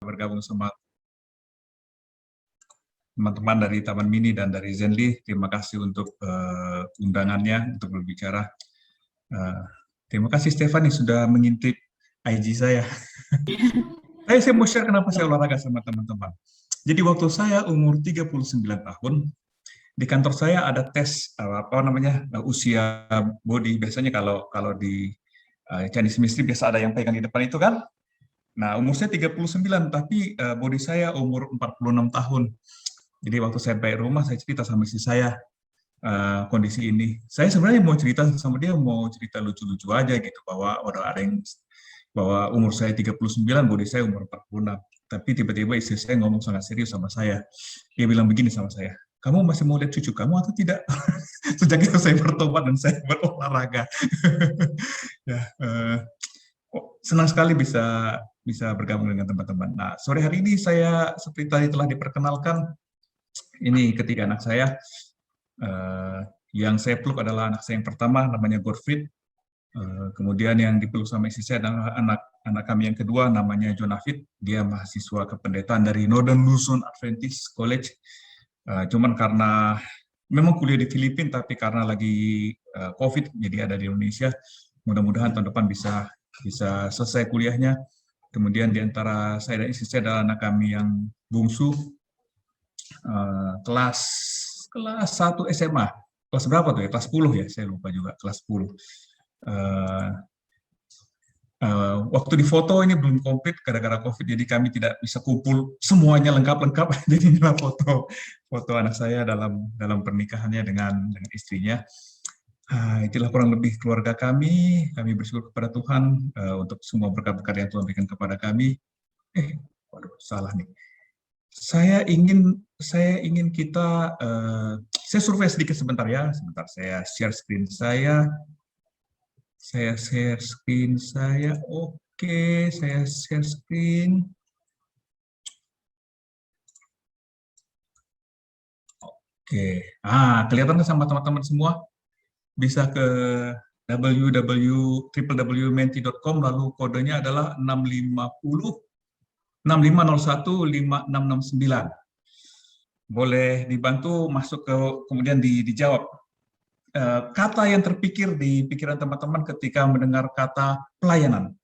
bergabung sama teman-teman dari Taman Mini dan dari Zenly. Terima kasih untuk undangannya untuk berbicara. Terima kasih Stefani sudah mengintip IG saya. Saya mau share kenapa saya olahraga sama teman-teman. Jadi waktu saya umur 39 tahun, di kantor saya ada tes usia body. Biasanya kalau di Chinese Mystery biasa ada yang pegang di depan itu kan. Nah, umur saya 39, tapi body saya umur 46 tahun. Jadi waktu saya balik rumah, saya cerita sama istri saya kondisi ini. Saya sebenarnya mau cerita sama dia, mau cerita lucu-lucu aja gitu, bahwa ada yang bahwa umur saya 39, body saya umur 46. Tapi tiba-tiba istri saya ngomong sangat serius sama saya. Dia bilang begini sama saya, kamu masih mau lihat cucu kamu atau tidak? Sejak itu saya bertobat dan saya berolahraga. Ya, senang sekali bisa bergabung dengan teman-teman. Nah, sore hari ini saya seperti tadi telah diperkenalkan, ini ketiga anak saya. Yang saya peluk adalah anak saya yang pertama, namanya Gorfrid. Kemudian yang dipeluk sama istri saya adalah anak kami yang kedua, namanya Jonafit. Dia mahasiswa kependetaan dari Northern Luzon Adventist College. Cuman karena memang kuliah di Filipina, tapi karena lagi COVID, jadi ada di Indonesia. Mudah-mudahan tahun depan bisa selesai kuliahnya. Kemudian di antara saya dan istri saya adalah anak kami yang bungsu, kelas 1 SMA. Kelas berapa tuh ya? Kelas 10 ya? Saya lupa juga, kelas 10. Waktu di foto ini belum komplit gara-gara COVID, jadi kami tidak bisa kumpul semuanya lengkap-lengkap. Jadi inilah foto anak saya dalam pernikahannya dengan istrinya. Itulah kurang lebih keluarga kami. Kami bersyukur kepada Tuhan untuk semua berkat-berkat yang Tuhan berikan kepada kami. Waduh, salah nih. Saya ingin kita, saya survei sedikit sebentar ya. Sebentar, saya share screen saya. Saya share screen saya. Oke, saya share screen. Oke. Kelihatan sama teman-teman semua? Bisa ke www.menti.com, lalu kodenya adalah 650-6501-5669. Boleh dibantu masuk kemudian dijawab. Kata yang terpikir di pikiran teman-teman ketika mendengar kata pelayanan.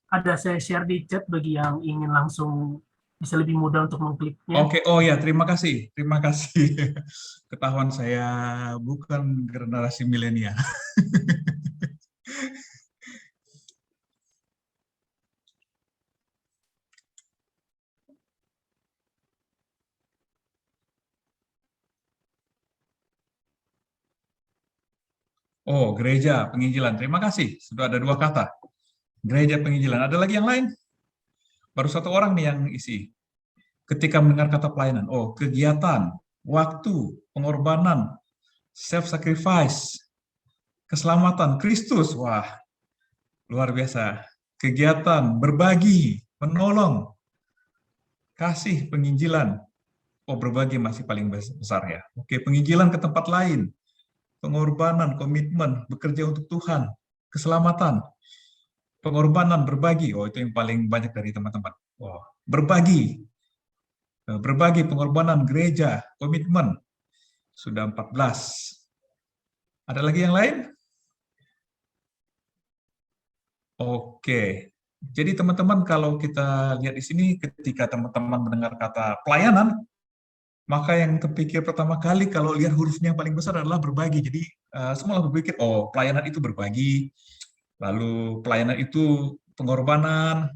Ada saya share di chat bagi yang ingin langsung bisa lebih mudah untuk mengkliknya. Oke, oh ya, terima kasih. Ketahuan saya bukan generasi milenial. Oh, gereja penginjilan. Terima kasih. Sudah ada 2 kata. Gereja penginjilan. Ada lagi yang lain? Baru 1 orang nih yang isi. Ketika mendengar kata pelayanan, kegiatan, waktu, pengorbanan, self-sacrifice, keselamatan, Kristus. Wah, luar biasa. Kegiatan, berbagi, menolong, kasih, penginjilan. Berbagi masih paling besar ya. Oke, penginjilan ke tempat lain, pengorbanan, komitmen, bekerja untuk Tuhan, keselamatan, pengorbanan, berbagi. Itu yang paling banyak dari teman-teman. Berbagi, pengorbanan, gereja, komitmen. Sudah 14. Ada lagi yang lain? Oke. Jadi teman-teman, kalau kita lihat di sini, ketika teman-teman mendengar kata pelayanan, maka yang terpikir pertama kali kalau lihat hurufnya yang paling besar adalah berbagi. Jadi semua berpikir, pelayanan itu berbagi, lalu pelayanan itu pengorbanan,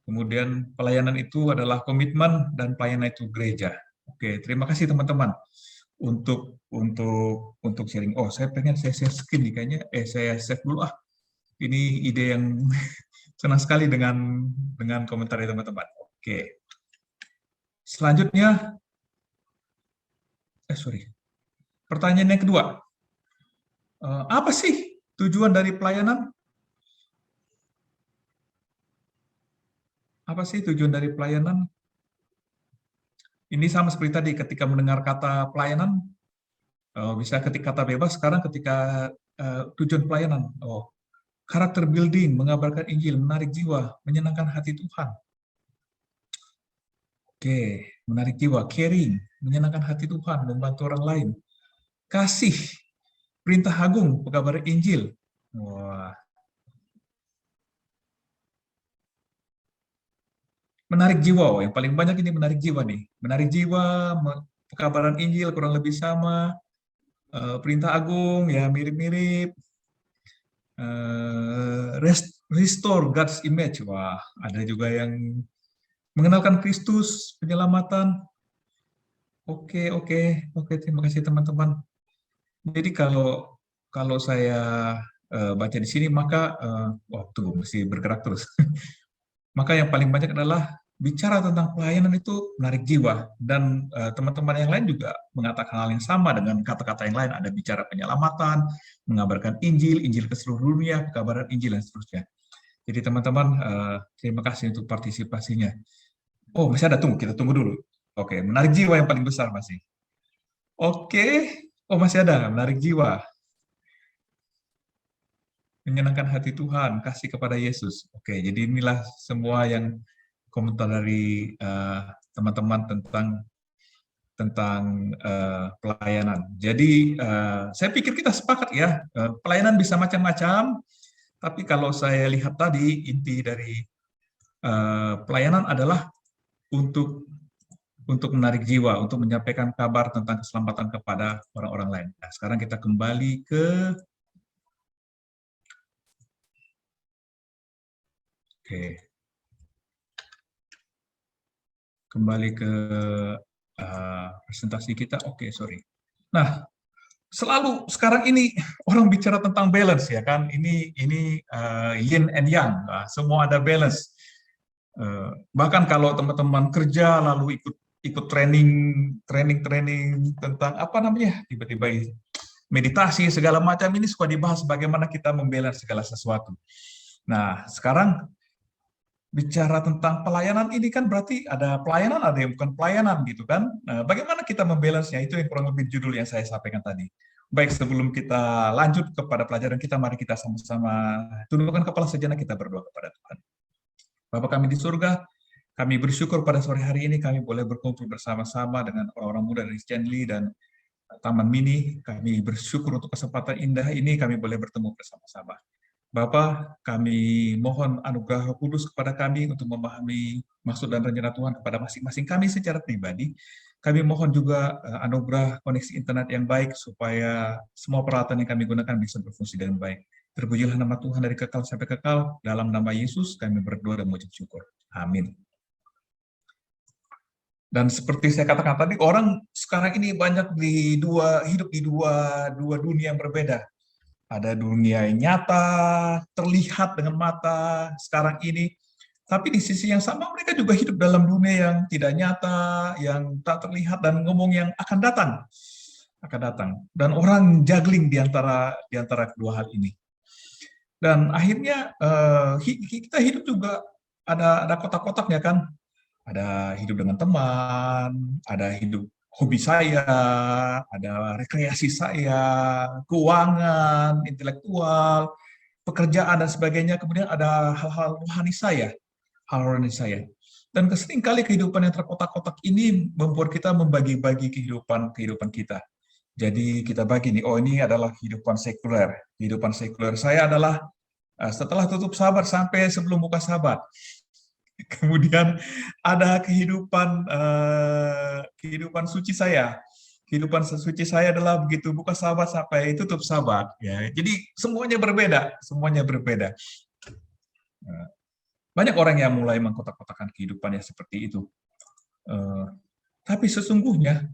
kemudian pelayanan itu adalah komitmen, dan pelayanan itu gereja. Oke, terima kasih teman-teman untuk sharing. Saya pengen saya share screen nih kayaknya. Saya save dulu. Ini ide yang senang sekali dengan komentar dari teman-teman. Oke. Selanjutnya, pertanyaan yang kedua. Apa sih tujuan dari pelayanan? Apa sih tujuan dari pelayanan? Ini sama seperti tadi, ketika mendengar kata pelayanan, bisa ketik kata bebas, sekarang ketika tujuan pelayanan, karakter building, mengabarkan Injil, menarik jiwa, menyenangkan hati Tuhan. Oke, menarik jiwa, caring, menyenangkan hati Tuhan, membantu orang lain. Kasih, perintah agung, pekabaran Injil. Wah. Menarik jiwa, yang paling banyak ini menarik jiwa nih. Menarik jiwa, pekabaran Injil kurang lebih sama, perintah agung ya mirip-mirip, restore God's image. Wah, ada juga yang mengenalkan Kristus, penyelamatan. Oke, terima kasih teman-teman. Jadi kalau saya baca di sini, maka tunggu, mesti bergerak terus. Maka yang paling banyak adalah bicara tentang pelayanan itu menarik jiwa, dan teman-teman yang lain juga mengatakan hal yang sama dengan kata-kata yang lain. Ada bicara penyelamatan, mengabarkan Injil, Injil ke seluruh dunia, pekabaran Injil, dan seterusnya. Jadi teman-teman, terima kasih untuk partisipasinya. Oh, masih ada, kita tunggu dulu. Oke, menarik jiwa yang paling besar masih. Oke, masih ada, menarik jiwa. Menyenangkan hati Tuhan, kasih kepada Yesus. Oke, jadi inilah semua yang komentar dari teman-teman tentang pelayanan. Jadi saya pikir kita sepakat ya, pelayanan bisa macam-macam, tapi kalau saya lihat tadi, inti dari pelayanan adalah untuk menarik jiwa, untuk menyampaikan kabar tentang keselamatan kepada orang-orang lain. Nah, sekarang kita kembali ke presentasi kita. Sorry. Nah, selalu sekarang ini orang bicara tentang balance ya kan. Ini yin and yang. Nah, semua ada balance. Bahkan kalau teman-teman kerja lalu ikut training tentang apa namanya, tiba-tiba meditasi segala macam, ini suka dibahas bagaimana kita membalance segala sesuatu. Nah, sekarang bicara tentang pelayanan ini kan berarti ada pelayanan, ada yang bukan pelayanan gitu kan. Nah, bagaimana kita membalance-nya, itu yang kurang lebih judul yang saya sampaikan tadi. Baik, sebelum kita lanjut kepada pelajaran kita, mari kita sama-sama tundukkan kepala sejenak, kita berdoa kepada Tuhan. Bapa kami di surga, kami bersyukur pada sore hari ini kami boleh berkumpul bersama-sama dengan orang-orang muda dari Stanley dan Taman Mini. Kami bersyukur untuk kesempatan indah ini kami boleh bertemu bersama-sama. Bapa, kami mohon anugerah Roh Kudus kepada kami untuk memahami maksud dan rencana Tuhan kepada masing-masing kami secara pribadi. Kami mohon juga anugerah koneksi internet yang baik supaya semua peralatan yang kami gunakan bisa berfungsi dengan baik. Terpujilah nama Tuhan dari kekal sampai kekal. Dalam nama Yesus kami berdoa dan mengucap syukur. Amin. Dan seperti saya katakan tadi, orang sekarang ini banyak hidup di dua dunia yang berbeda. Ada dunia yang nyata, terlihat dengan mata sekarang ini, tapi di sisi yang sama mereka juga hidup dalam dunia yang tidak nyata, yang tak terlihat, dan ngomong yang akan datang. Dan orang juggling di antara kedua hal ini. Dan akhirnya kita hidup juga ada kotak-kotaknya kan. Ada hidup dengan teman, ada hidup hobi saya, ada rekreasi saya, keuangan, intelektual, pekerjaan dan sebagainya. Kemudian ada hal-hal rohani saya, Dan seringkali kehidupan yang terkotak-kotak ini membuat kita membagi-bagi kehidupan kita. Jadi kita bagi nih, ini adalah kehidupan sekuler. Kehidupan sekuler saya adalah setelah tutup Sabat sampai sebelum buka Sabat. Kemudian ada kehidupan suci saya. Kehidupan suci saya adalah begitu buka Sabat sampai tutup Sabat. Ya, jadi semuanya berbeda. Banyak orang yang mulai mengkotak-kotakan kehidupannya seperti itu. Tapi sesungguhnya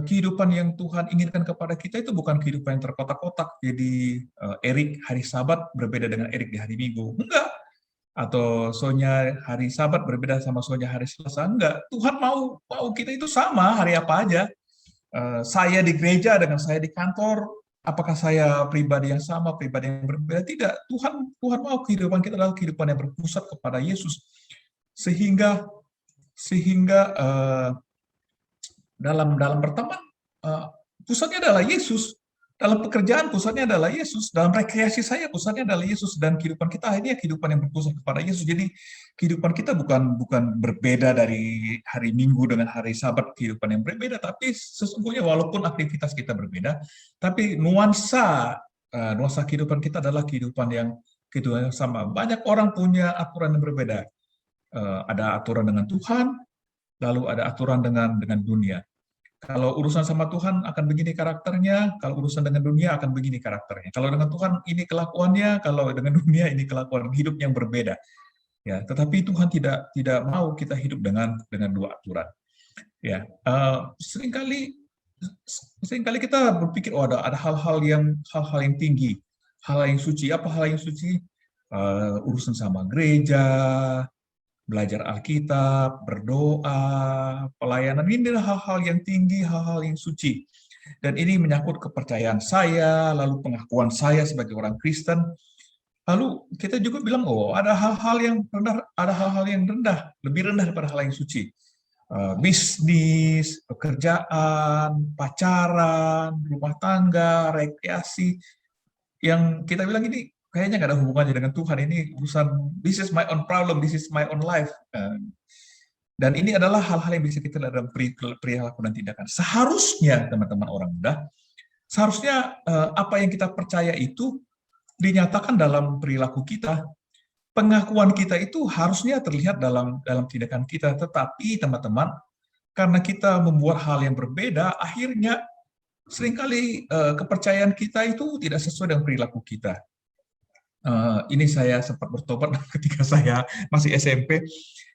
kehidupan yang Tuhan inginkan kepada kita itu bukan kehidupan yang terkotak-kotak. Jadi Erik hari Sabat berbeda dengan Erik di hari Minggu. Enggak. Atau Sonya hari Sabat berbeda sama Sonya hari Selasa. Enggak. Tuhan mau kita itu sama hari apa aja. Saya di gereja dengan saya di kantor, apakah saya pribadi yang sama, pribadi yang berbeda? Tidak. Tuhan mau kehidupan kita adalah kehidupan yang berpusat kepada Yesus. Sehingga sehingga dalam berteman pusatnya adalah Yesus, dalam pekerjaan pusatnya adalah Yesus, dalam rekreasi saya pusatnya adalah Yesus, dan kehidupan kita akhirnya kehidupan yang berpusat kepada Yesus. Jadi kehidupan kita bukan berbeda dari hari Minggu dengan hari Sabat, kehidupan yang berbeda, tapi sesungguhnya walaupun aktivitas kita berbeda, tapi nuansa kehidupan kita adalah kehidupan yang sama. Banyak orang punya aturan yang berbeda. Ada aturan dengan Tuhan, lalu ada aturan dengan dunia. Kalau urusan sama Tuhan akan begini karakternya, kalau urusan dengan dunia akan begini karakternya. Kalau dengan Tuhan ini kelakuannya, kalau dengan dunia ini kelakuan, hidup yang berbeda. Ya, tetapi Tuhan tidak mau kita hidup dengan dua aturan. Ya, seringkali kita berpikir, oh ada hal-hal yang tinggi, hal yang suci. Apa hal yang suci? Urusan sama gereja, belajar Alkitab, berdoa, pelayanan, ini adalah hal-hal yang tinggi, hal-hal yang suci. Dan ini menyangkut kepercayaan saya, lalu pengakuan saya sebagai orang Kristen. Lalu kita juga bilang, oh ada hal-hal yang rendah, lebih rendah daripada hal yang suci. Bisnis, pekerjaan, pacaran, rumah tangga, rekreasi, yang kita bilang ini kayaknya nggak ada hubungannya dengan Tuhan, ini urusan this is my own problem, this is my own life. Dan ini adalah hal-hal yang bisa kita lihat dalam perilaku dan tindakan. Seharusnya teman-teman orang muda, seharusnya apa yang kita percaya itu dinyatakan dalam perilaku kita. Pengakuan kita itu harusnya terlihat dalam tindakan kita. Tetapi teman-teman, karena kita membuat hal yang berbeda, akhirnya seringkali kepercayaan kita itu tidak sesuai dengan perilaku kita. Ini saya sempat bertobat ketika saya masih SMP.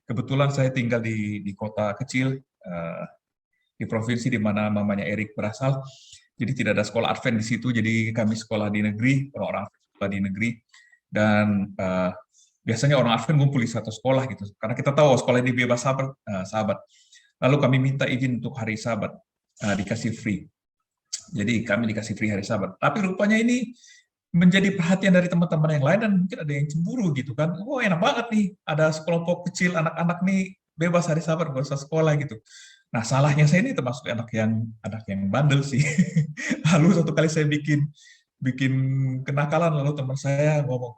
Kebetulan saya tinggal di kota kecil di provinsi di mana mamanya Erik berasal. Jadi tidak ada sekolah Advent di situ. Jadi kami sekolah di negeri, orang sekolah di negeri. Dan biasanya orang Advent ngumpul di satu sekolah gitu. Karena kita tahu sekolah ini bebas Sabat. Lalu kami minta izin untuk hari Sabat, dikasih free. Jadi kami dikasih free hari Sabat. Tapi rupanya ini menjadi perhatian dari teman-teman yang lain, dan mungkin ada yang cemburu gitu kan. Oh enak banget nih, ada sekelompok kecil anak-anak nih bebas hari Sabat, nggak usah sekolah gitu. Nah salahnya saya ini termasuk anak yang bandel sih. Lalu satu kali saya bikin kenakalan, lalu teman saya ngomong,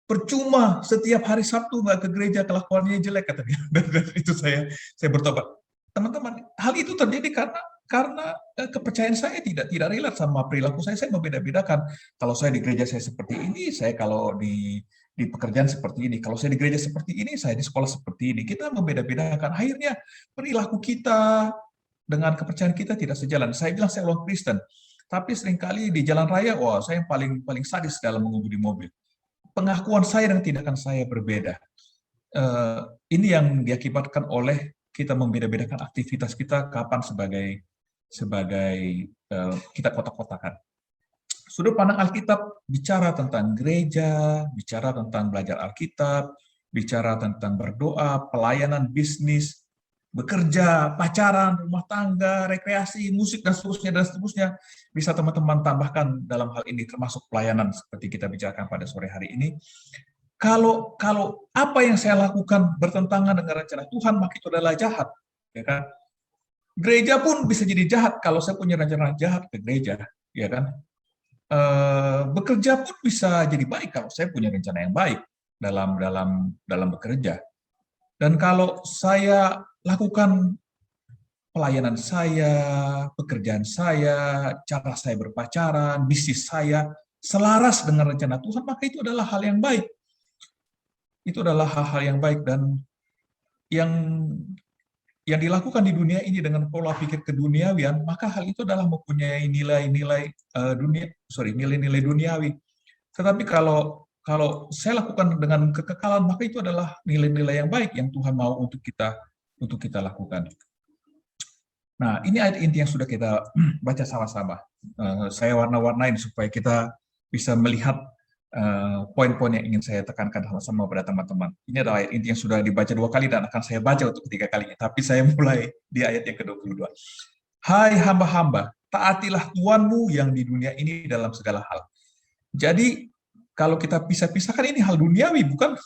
percuma setiap hari Sabtu nggak ke gereja, kelakuannya jelek katanya. Dan itu saya bertobat. Teman-teman, hal itu terjadi karena kepercayaan saya tidak relate sama perilaku saya. Saya membeda-bedakan. Kalau saya di gereja saya seperti ini, saya kalau di pekerjaan seperti ini. Kalau saya di gereja seperti ini, saya di sekolah seperti ini. Kita membeda-bedakan. Akhirnya perilaku kita dengan kepercayaan kita tidak sejalan. Saya bilang saya orang Kristen, tapi seringkali di jalan raya, wah saya yang paling sadis dalam mengemudi mobil. Pengakuan saya dan tindakan saya berbeda. Ini yang diakibatkan oleh kita membeda-bedakan aktivitas kita kapan sebagai kita kotak-kotakan. Sudut pandang Alkitab bicara tentang gereja, bicara tentang belajar Alkitab, bicara tentang berdoa, pelayanan, bisnis, bekerja, pacaran, rumah tangga, rekreasi, musik, dan seterusnya. Bisa teman-teman tambahkan dalam hal ini, termasuk pelayanan seperti kita bicarakan pada sore hari ini. Kalau apa yang saya lakukan bertentangan dengan rencana Tuhan, maka itu adalah jahat, ya kan? Gereja pun bisa jadi jahat kalau saya punya rencana jahat ke gereja, ya kan? Bekerja pun bisa jadi baik kalau saya punya rencana yang baik dalam bekerja. Dan kalau saya lakukan pelayanan saya, pekerjaan saya, cara saya berpacaran, bisnis saya selaras dengan rencana Tuhan, maka itu adalah hal yang baik. Itu adalah hal-hal yang baik, dan yang dilakukan di dunia ini dengan pola pikir keduniawian, maka hal itu adalah mempunyai nilai-nilai duniawi. Tetapi kalau saya lakukan dengan kekekalan, maka itu adalah nilai-nilai yang baik yang Tuhan mau untuk kita lakukan. Nah, ini ayat inti yang sudah kita baca sama-sama. Saya warna-warnain supaya kita bisa melihat poin-poin yang ingin saya tekankan sama-sama pada teman-teman. Ini adalah ayat inti yang sudah dibaca 2 kali dan akan saya baca untuk ketiga kalinya. Tapi saya mulai di ayat yang ke-22. Hai hamba-hamba, taatilah Tuanmu yang di dunia ini dalam segala hal. Jadi, kalau kita pisah-pisahkan, ini hal duniawi, bukan?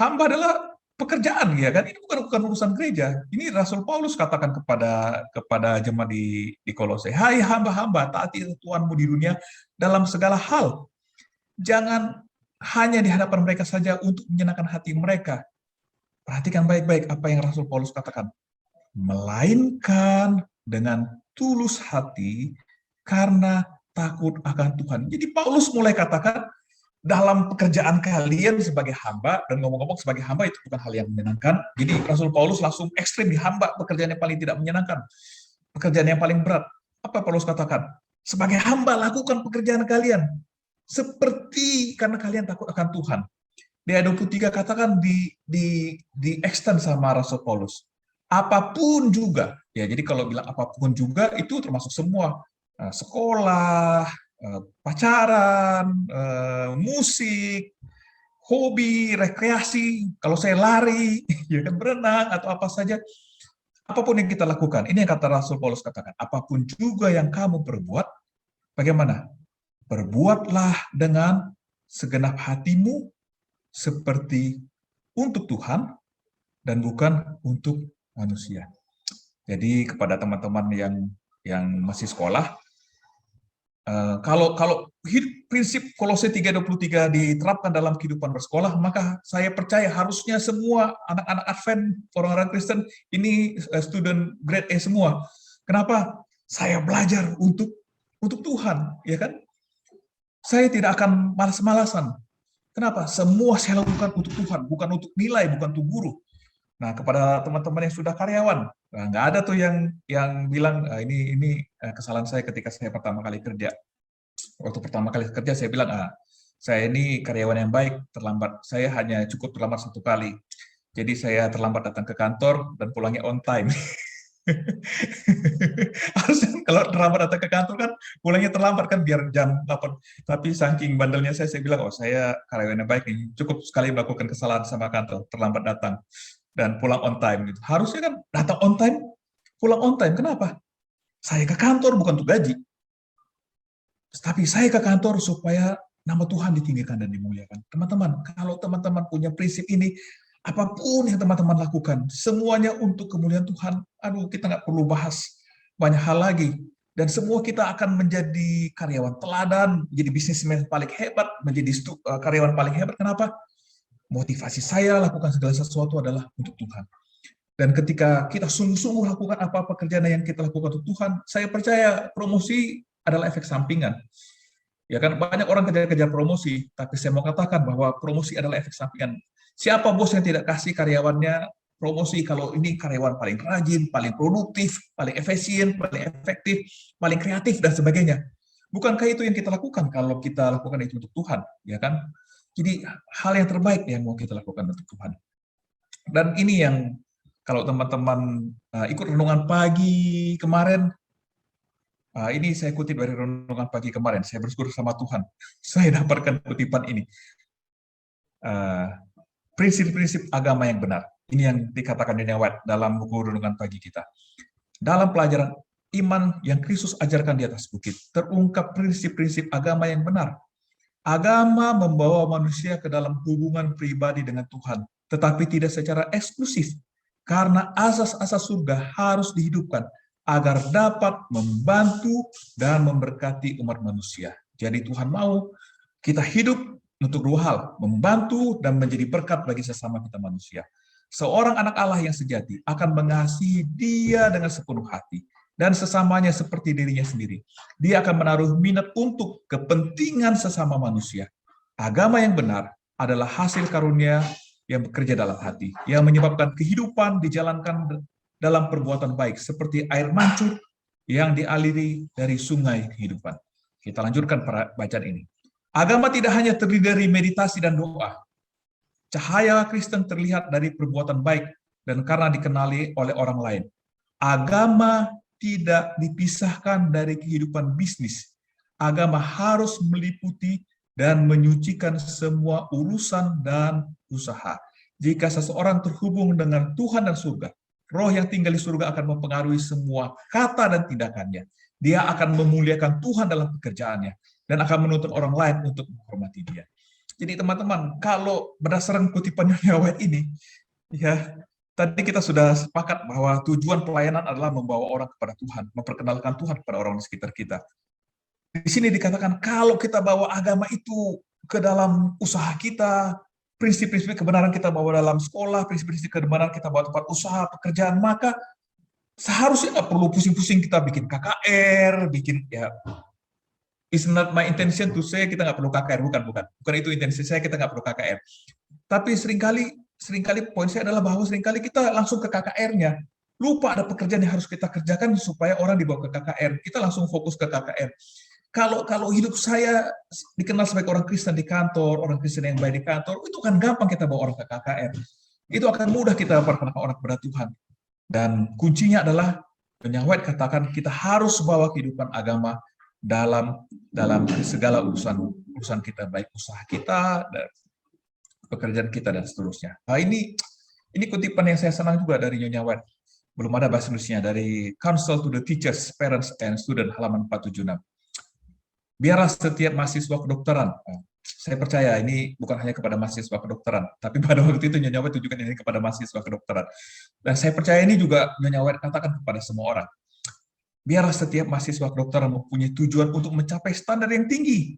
Hamba adalah pekerjaan, ya kan? Ini bukan urusan gereja. Ini Rasul Paulus katakan kepada jemaat di Kolose, hai hamba-hamba, taati Tuhanmu di dunia dalam segala hal. Jangan hanya di hadapan mereka saja untuk menyenangkan hati mereka. Perhatikan baik-baik apa yang Rasul Paulus katakan. Melainkan dengan tulus hati karena takut akan Tuhan. Jadi Paulus mulai katakan, dalam pekerjaan kalian sebagai hamba, dan ngomong-ngomong sebagai hamba itu bukan hal yang menyenangkan. Jadi Rasul Paulus langsung ekstrim di hamba, pekerjaan yang paling tidak menyenangkan, pekerjaan yang paling berat. Apa Paulus katakan? Sebagai hamba lakukan pekerjaan kalian seperti karena kalian takut akan Tuhan. Di ayat 23 katakan di extend sama Rasul Paulus. Apapun juga, ya jadi kalau bilang apapun juga itu termasuk semua, sekolah, pacaran, musik, hobi, rekreasi, kalau saya lari, ya kan berenang atau apa saja, apapun yang kita lakukan, ini yang kata Rasul Paulus katakan, apapun juga yang kamu perbuat, bagaimana? Perbuatlah dengan segenap hatimu seperti untuk Tuhan dan bukan untuk manusia. Jadi kepada teman-teman yang masih sekolah, kalau prinsip Kolose 3:23 diterapkan dalam kehidupan bersekolah, maka saya percaya harusnya semua anak-anak Advent, orang-orang Kristen, ini student grade A semua. Kenapa? Saya belajar untuk Tuhan, ya kan? Saya tidak akan malas-malasan. Kenapa? Semua saya lakukan untuk Tuhan, bukan untuk nilai, bukan untuk guru. Nah, kepada teman-teman yang sudah karyawan, nah, nggak ada tuh yang bilang ini kesalahan saya ketika saya pertama kali kerja. Waktu pertama kali kerja saya bilang, saya ini karyawan yang baik, terlambat. Saya hanya cukup terlambat 1 kali. Jadi saya terlambat datang ke kantor dan pulangnya on time. Harusnya kalau terlambat datang ke kantor kan pulangnya terlambat kan biar jam 8. Tapi saking bandelnya saya bilang, saya karyawan yang baik nih, cukup sekali melakukan kesalahan sama kantor, terlambat datang dan pulang on time gitu. Harusnya kan datang on time, pulang on time. Kenapa? Saya ke kantor bukan untuk gaji. Tapi saya ke kantor supaya nama Tuhan ditinggikan dan dimuliakan. Teman-teman, kalau teman-teman punya prinsip ini, apapun yang teman-teman lakukan, semuanya untuk kemuliaan Tuhan. Aduh, kita nggak perlu bahas banyak hal lagi. Dan semua kita akan menjadi karyawan teladan, menjadi bisnismen paling hebat, menjadi karyawan paling hebat. Kenapa? Motivasi saya lakukan segala sesuatu adalah untuk Tuhan. Dan ketika kita sungguh-sungguh lakukan apa-apa pekerjaan yang kita lakukan untuk Tuhan, saya percaya promosi adalah efek sampingan. Ya kan, banyak orang kejar-kejar promosi, tapi saya mau katakan bahwa promosi adalah efek sampingan. Siapa bos yang tidak kasih karyawannya promosi kalau ini karyawan paling rajin, paling produktif, paling efisien, paling efektif, paling kreatif, dan sebagainya. Bukankah itu yang kita lakukan kalau kita lakukan itu untuk Tuhan, ya kan? Jadi hal yang terbaik yang mau kita lakukan untuk Tuhan. Dan ini yang kalau teman-teman ikut renungan pagi kemarin, ini saya kutip dari renungan pagi kemarin, saya bersyukur sama Tuhan, saya dapatkan kutipan ini. Prinsip-prinsip agama yang benar. Ini yang dikatakan Daniel White dalam buku renungan pagi kita. Dalam pelajaran iman yang Kristus ajarkan di atas bukit, terungkap prinsip-prinsip agama yang benar. Agama membawa manusia ke dalam hubungan pribadi dengan Tuhan, tetapi tidak secara eksklusif, karena asas-asas surga harus dihidupkan agar dapat membantu dan memberkati umat manusia. Jadi Tuhan mau kita hidup untuk 2 hal, membantu dan menjadi berkat bagi sesama kita manusia. Seorang anak Allah yang sejati akan mengasihi dia dengan sepenuh hati, dan sesamanya seperti dirinya sendiri. Dia akan menaruh minat untuk kepentingan sesama manusia. Agama yang benar adalah hasil karunia yang bekerja dalam hati, yang menyebabkan kehidupan dijalankan dalam perbuatan baik, seperti air mancur yang dialiri dari sungai kehidupan. Kita lanjutkan bacaan ini. Agama tidak hanya terdiri dari meditasi dan doa. Cahaya Kristen terlihat dari perbuatan baik dan karena dikenali oleh orang lain. Agama tidak dipisahkan dari kehidupan bisnis. Agama harus meliputi dan menyucikan semua urusan dan usaha. Jika seseorang terhubung dengan Tuhan dan surga, Roh yang tinggal di surga akan mempengaruhi semua kata dan tindakannya. Dia akan memuliakan Tuhan dalam pekerjaannya dan akan menuntut orang lain untuk menghormati dia. Jadi teman-teman, kalau berdasarkan kutipan Nyonya White ini, Ya, tadi kita sudah sepakat bahwa tujuan pelayanan adalah membawa orang kepada Tuhan, memperkenalkan Tuhan kepada orang di sekitar kita. Di sini dikatakan kalau kita bawa agama itu ke dalam usaha kita, prinsip-prinsip kebenaran kita bawa dalam sekolah, prinsip-prinsip kebenaran kita bawa tempat usaha, pekerjaan, maka seharusnya nggak perlu pusing-pusing kita bikin KKR, bikin ya. It's not my intention to say kita nggak perlu KKR, bukan itu intensi saya, kita nggak perlu KKR. Tapi seringkali poin saya adalah bahwa seringkali kita langsung ke KKR-nya, lupa ada pekerjaan yang harus kita kerjakan supaya orang dibawa ke KKR. Kita langsung fokus ke KKR. Kalau hidup saya dikenal sebagai orang Kristen di kantor, orang Kristen yang baik di kantor, itu kan gampang kita bawa orang ke KKR. Itu akan mudah kita perkenalkan orang kepada Tuhan. Dan kuncinya adalah Nyonya White katakan kita harus bawa kehidupan agama dalam segala urusan kita, baik usaha kita, dan pekerjaan kita dan seterusnya. Nah, ini kutipan yang saya senang juga dari Nyonya White. Belum ada bahasa Indonesia, dari Counsel to the Teachers, Parents, and Students, halaman 476. Biarlah setiap mahasiswa kedokteran, saya percaya ini bukan hanya kepada mahasiswa kedokteran, tapi pada waktu itu Nyonya White tujukan ini kepada mahasiswa kedokteran. Dan saya percaya ini juga Nyonya White katakan kepada semua orang. Biarlah setiap mahasiswa kedokteran mempunyai tujuan untuk mencapai standar yang tinggi.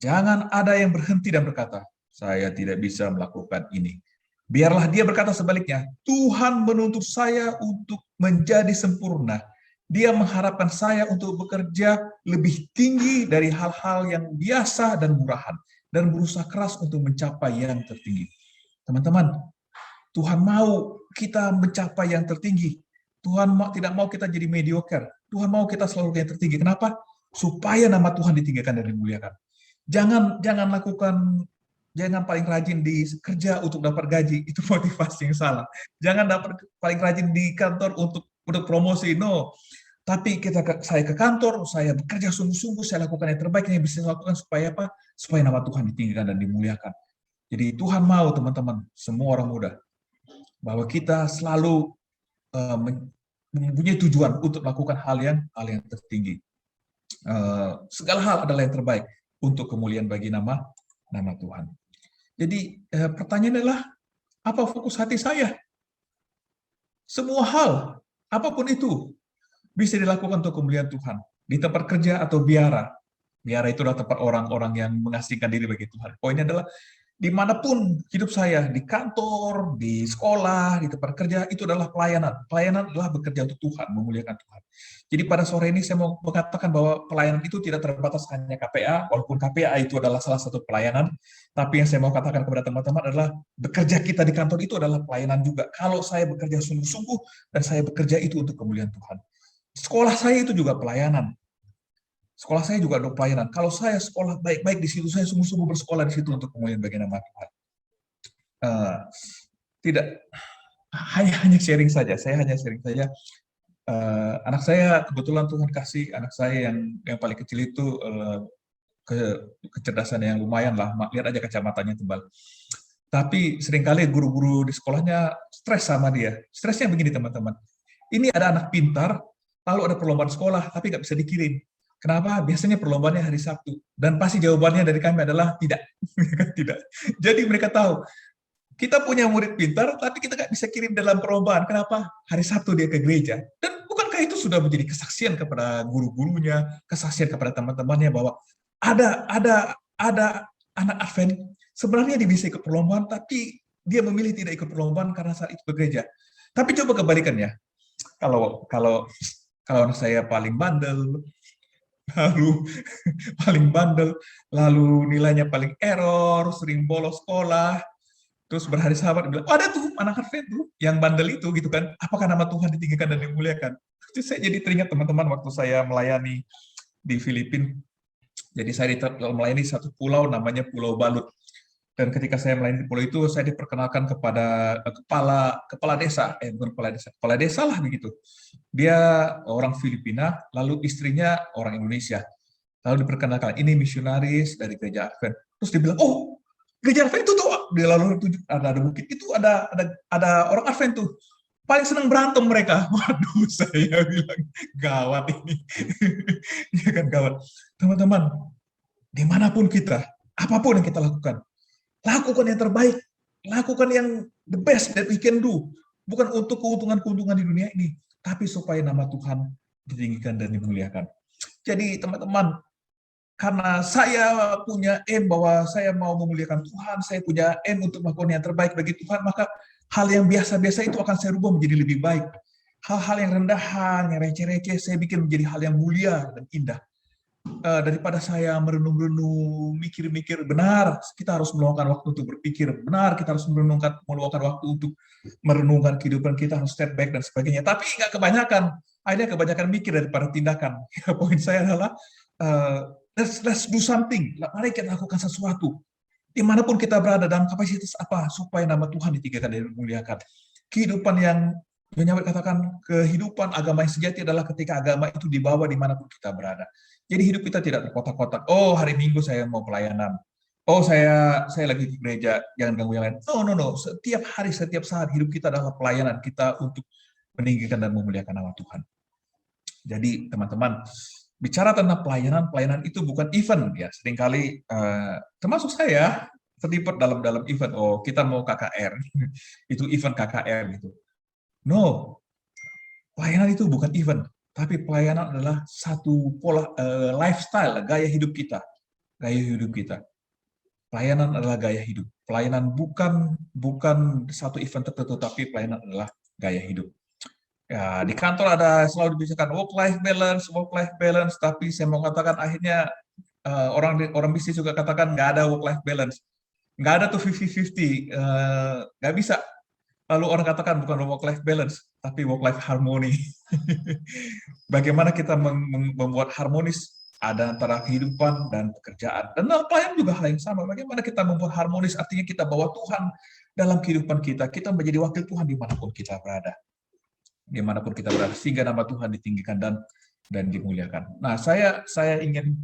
Jangan ada yang berhenti dan berkata, saya tidak bisa melakukan ini. Biarlah dia berkata sebaliknya, Tuhan menuntut saya untuk menjadi sempurna. Dia mengharapkan saya untuk bekerja lebih tinggi dari hal-hal yang biasa dan murahan, dan berusaha keras untuk mencapai yang tertinggi. Teman-teman, Tuhan mau kita mencapai yang tertinggi. Tuhan tidak mau kita jadi mediocre. Tuhan mau kita selalu yang tertinggi. Kenapa? Supaya nama Tuhan ditinggikan dan dimuliakan. Jangan paling rajin di kerja untuk dapat gaji, itu motivasi yang salah. Jangan paling rajin di kantor untuk promosi, no. Tapi saya ke kantor, saya bekerja sungguh-sungguh, saya lakukan yang terbaik yang bisa saya lakukan supaya apa? Supaya nama Tuhan ditinggikan dan dimuliakan. Jadi Tuhan mau teman-teman, semua orang muda, bahwa kita selalu mempunyai tujuan untuk melakukan hal yang tertinggi. Segala hal adalah yang terbaik untuk kemuliaan bagi nama Tuhan. Jadi pertanyaan adalah, apa fokus hati saya? Semua hal, apapun itu, bisa dilakukan untuk kemuliaan Tuhan. Di tempat kerja atau biara. Biara itu adalah tempat orang-orang yang mengasingkan diri bagi Tuhan. Poinnya adalah, dimanapun hidup saya, di kantor, di sekolah, di tempat kerja, itu adalah pelayanan. Pelayanan adalah bekerja untuk Tuhan, memuliakan Tuhan. Jadi pada sore ini saya mau mengatakan bahwa pelayanan itu tidak terbatas hanya KPA, walaupun KPA itu adalah salah satu pelayanan, tapi yang saya mau katakan kepada teman-teman adalah bekerja kita di kantor itu adalah pelayanan juga. Kalau saya bekerja sungguh-sungguh, dan saya bekerja itu untuk kemuliaan Tuhan. Sekolah saya itu juga pelayanan. Sekolah saya juga ada pelayanan. Kalau saya sekolah baik-baik di situ, saya sungguh-sungguh bersekolah di situ untuk kemuliaan bagi nama Tuhan. Tidak hanya sharing saja. Saya hanya sharing saja. Anak saya kebetulan Tuhan kasih anak saya yang paling kecil itu kecerdasan yang lumayan lah. Lihat aja kacamatanya tebal. Tapi seringkali guru-guru di sekolahnya stres sama dia. Stresnya begini teman-teman. Ini ada anak pintar, lalu ada perlombaan sekolah, tapi nggak bisa dikirim. Kenapa? Biasanya perlombaannya hari Sabtu. Dan pasti jawabannya dari kami adalah tidak. Tidak. Jadi mereka tahu, kita punya murid pintar, tapi kita nggak bisa kirim dalam perlombaan. Kenapa? Hari Sabtu dia ke gereja. Dan bukankah itu sudah menjadi kesaksian kepada guru-gurunya, kesaksian kepada teman-temannya bahwa ada anak Advent, sebenarnya dia bisa ikut perlombaan, tapi dia memilih tidak ikut perlombaan karena saat itu ke gereja. Tapi coba kebalikannya. Kalau anak saya paling bandel, lalu nilainya paling error, sering bolos sekolah, terus berhari sahabat bilang, ada tuh anak Advent tuh yang bandel itu gitu kan, apakah nama Tuhan ditinggikan dan dimuliakan? Terus saya jadi teringat teman-teman waktu saya melayani di Filipina. Jadi saya melayani satu pulau namanya Pulau Balut. Dan ketika saya melayani di pulau itu, saya diperkenalkan kepada kepala desa, kepala desa lah begitu. Dia orang Filipina, lalu istrinya orang Indonesia. Lalu diperkenalkan, ini misionaris dari gereja Advent. Terus dia bilang, oh, gereja Advent itu tuh, dia lalu ada bukit, itu ada orang Advent tuh. Paling senang berantem mereka. Waduh, saya bilang, gawat ini. Ya kan, gawat. Teman-teman, dimanapun kita, apapun yang kita lakukan yang terbaik lakukan yang the best that we can do. Bukan untuk keuntungan-keuntungan di dunia ini, tapi supaya nama Tuhan ditinggikan dan dimuliakan. Jadi teman-teman, karena saya punya aim bahwa saya mau memuliakan Tuhan, saya punya aim untuk melakukan yang terbaik bagi Tuhan, maka hal yang biasa-biasa itu akan saya rubah menjadi lebih baik. Hal-hal yang rendahan, yang receh-receh, saya bikin menjadi hal yang mulia dan indah. Daripada saya merenung-renung, mikir-mikir, benar kita harus meluangkan waktu untuk berpikir, benar kita harus meluangkan waktu untuk merenungkan kehidupan kita, harus step back dan sebagainya. Tapi nggak kebanyakan, akhirnya kebanyakan mikir daripada tindakan. Ya, poin saya adalah let's do something. Mari kita lakukan sesuatu. Dimanapun kita berada, dalam kapasitas apa, supaya nama Tuhan ditinggikan dan dimuliakan. Kehidupan yang menyambut katakan kehidupan agama yang sejati adalah ketika agama itu dibawa dimanapun kita berada. Jadi hidup kita tidak terkotak-kotak. Oh, hari Minggu saya mau pelayanan. Oh, saya lagi di gereja, jangan ganggu yang lain. No. Setiap hari, setiap saat hidup kita adalah pelayanan kita untuk meninggikan dan memuliakan nama Tuhan. Jadi teman-teman, bicara tentang pelayanan itu bukan event ya. Seringkali termasuk saya terlibat dalam event. Oh, kita mau KKR. Itu event KKR gitu. No. Pelayanan itu bukan event, tapi pelayanan adalah satu pola lifestyle, gaya hidup kita. Gaya hidup kita. Pelayanan adalah gaya hidup. Pelayanan bukan satu event tertentu, tapi pelayanan adalah gaya hidup. Ya, di kantor ada selalu dibicarakan work life balance, tapi saya mau katakan akhirnya orang bisnis juga katakan nggak ada work life balance, nggak ada tuh 50-50, nggak bisa. Lalu orang katakan bukan work life balance, tapi work life harmony. Bagaimana kita membuat harmonis ada antara kehidupan dan pekerjaan. Dan dalam pelayanan juga hal yang sama. Bagaimana kita membuat harmonis, artinya kita bawa Tuhan dalam kehidupan kita. Kita menjadi wakil Tuhan dimanapun kita berada. Dimanapun kita berada, sehingga nama Tuhan ditinggikan dan dimuliakan. Nah, saya ingin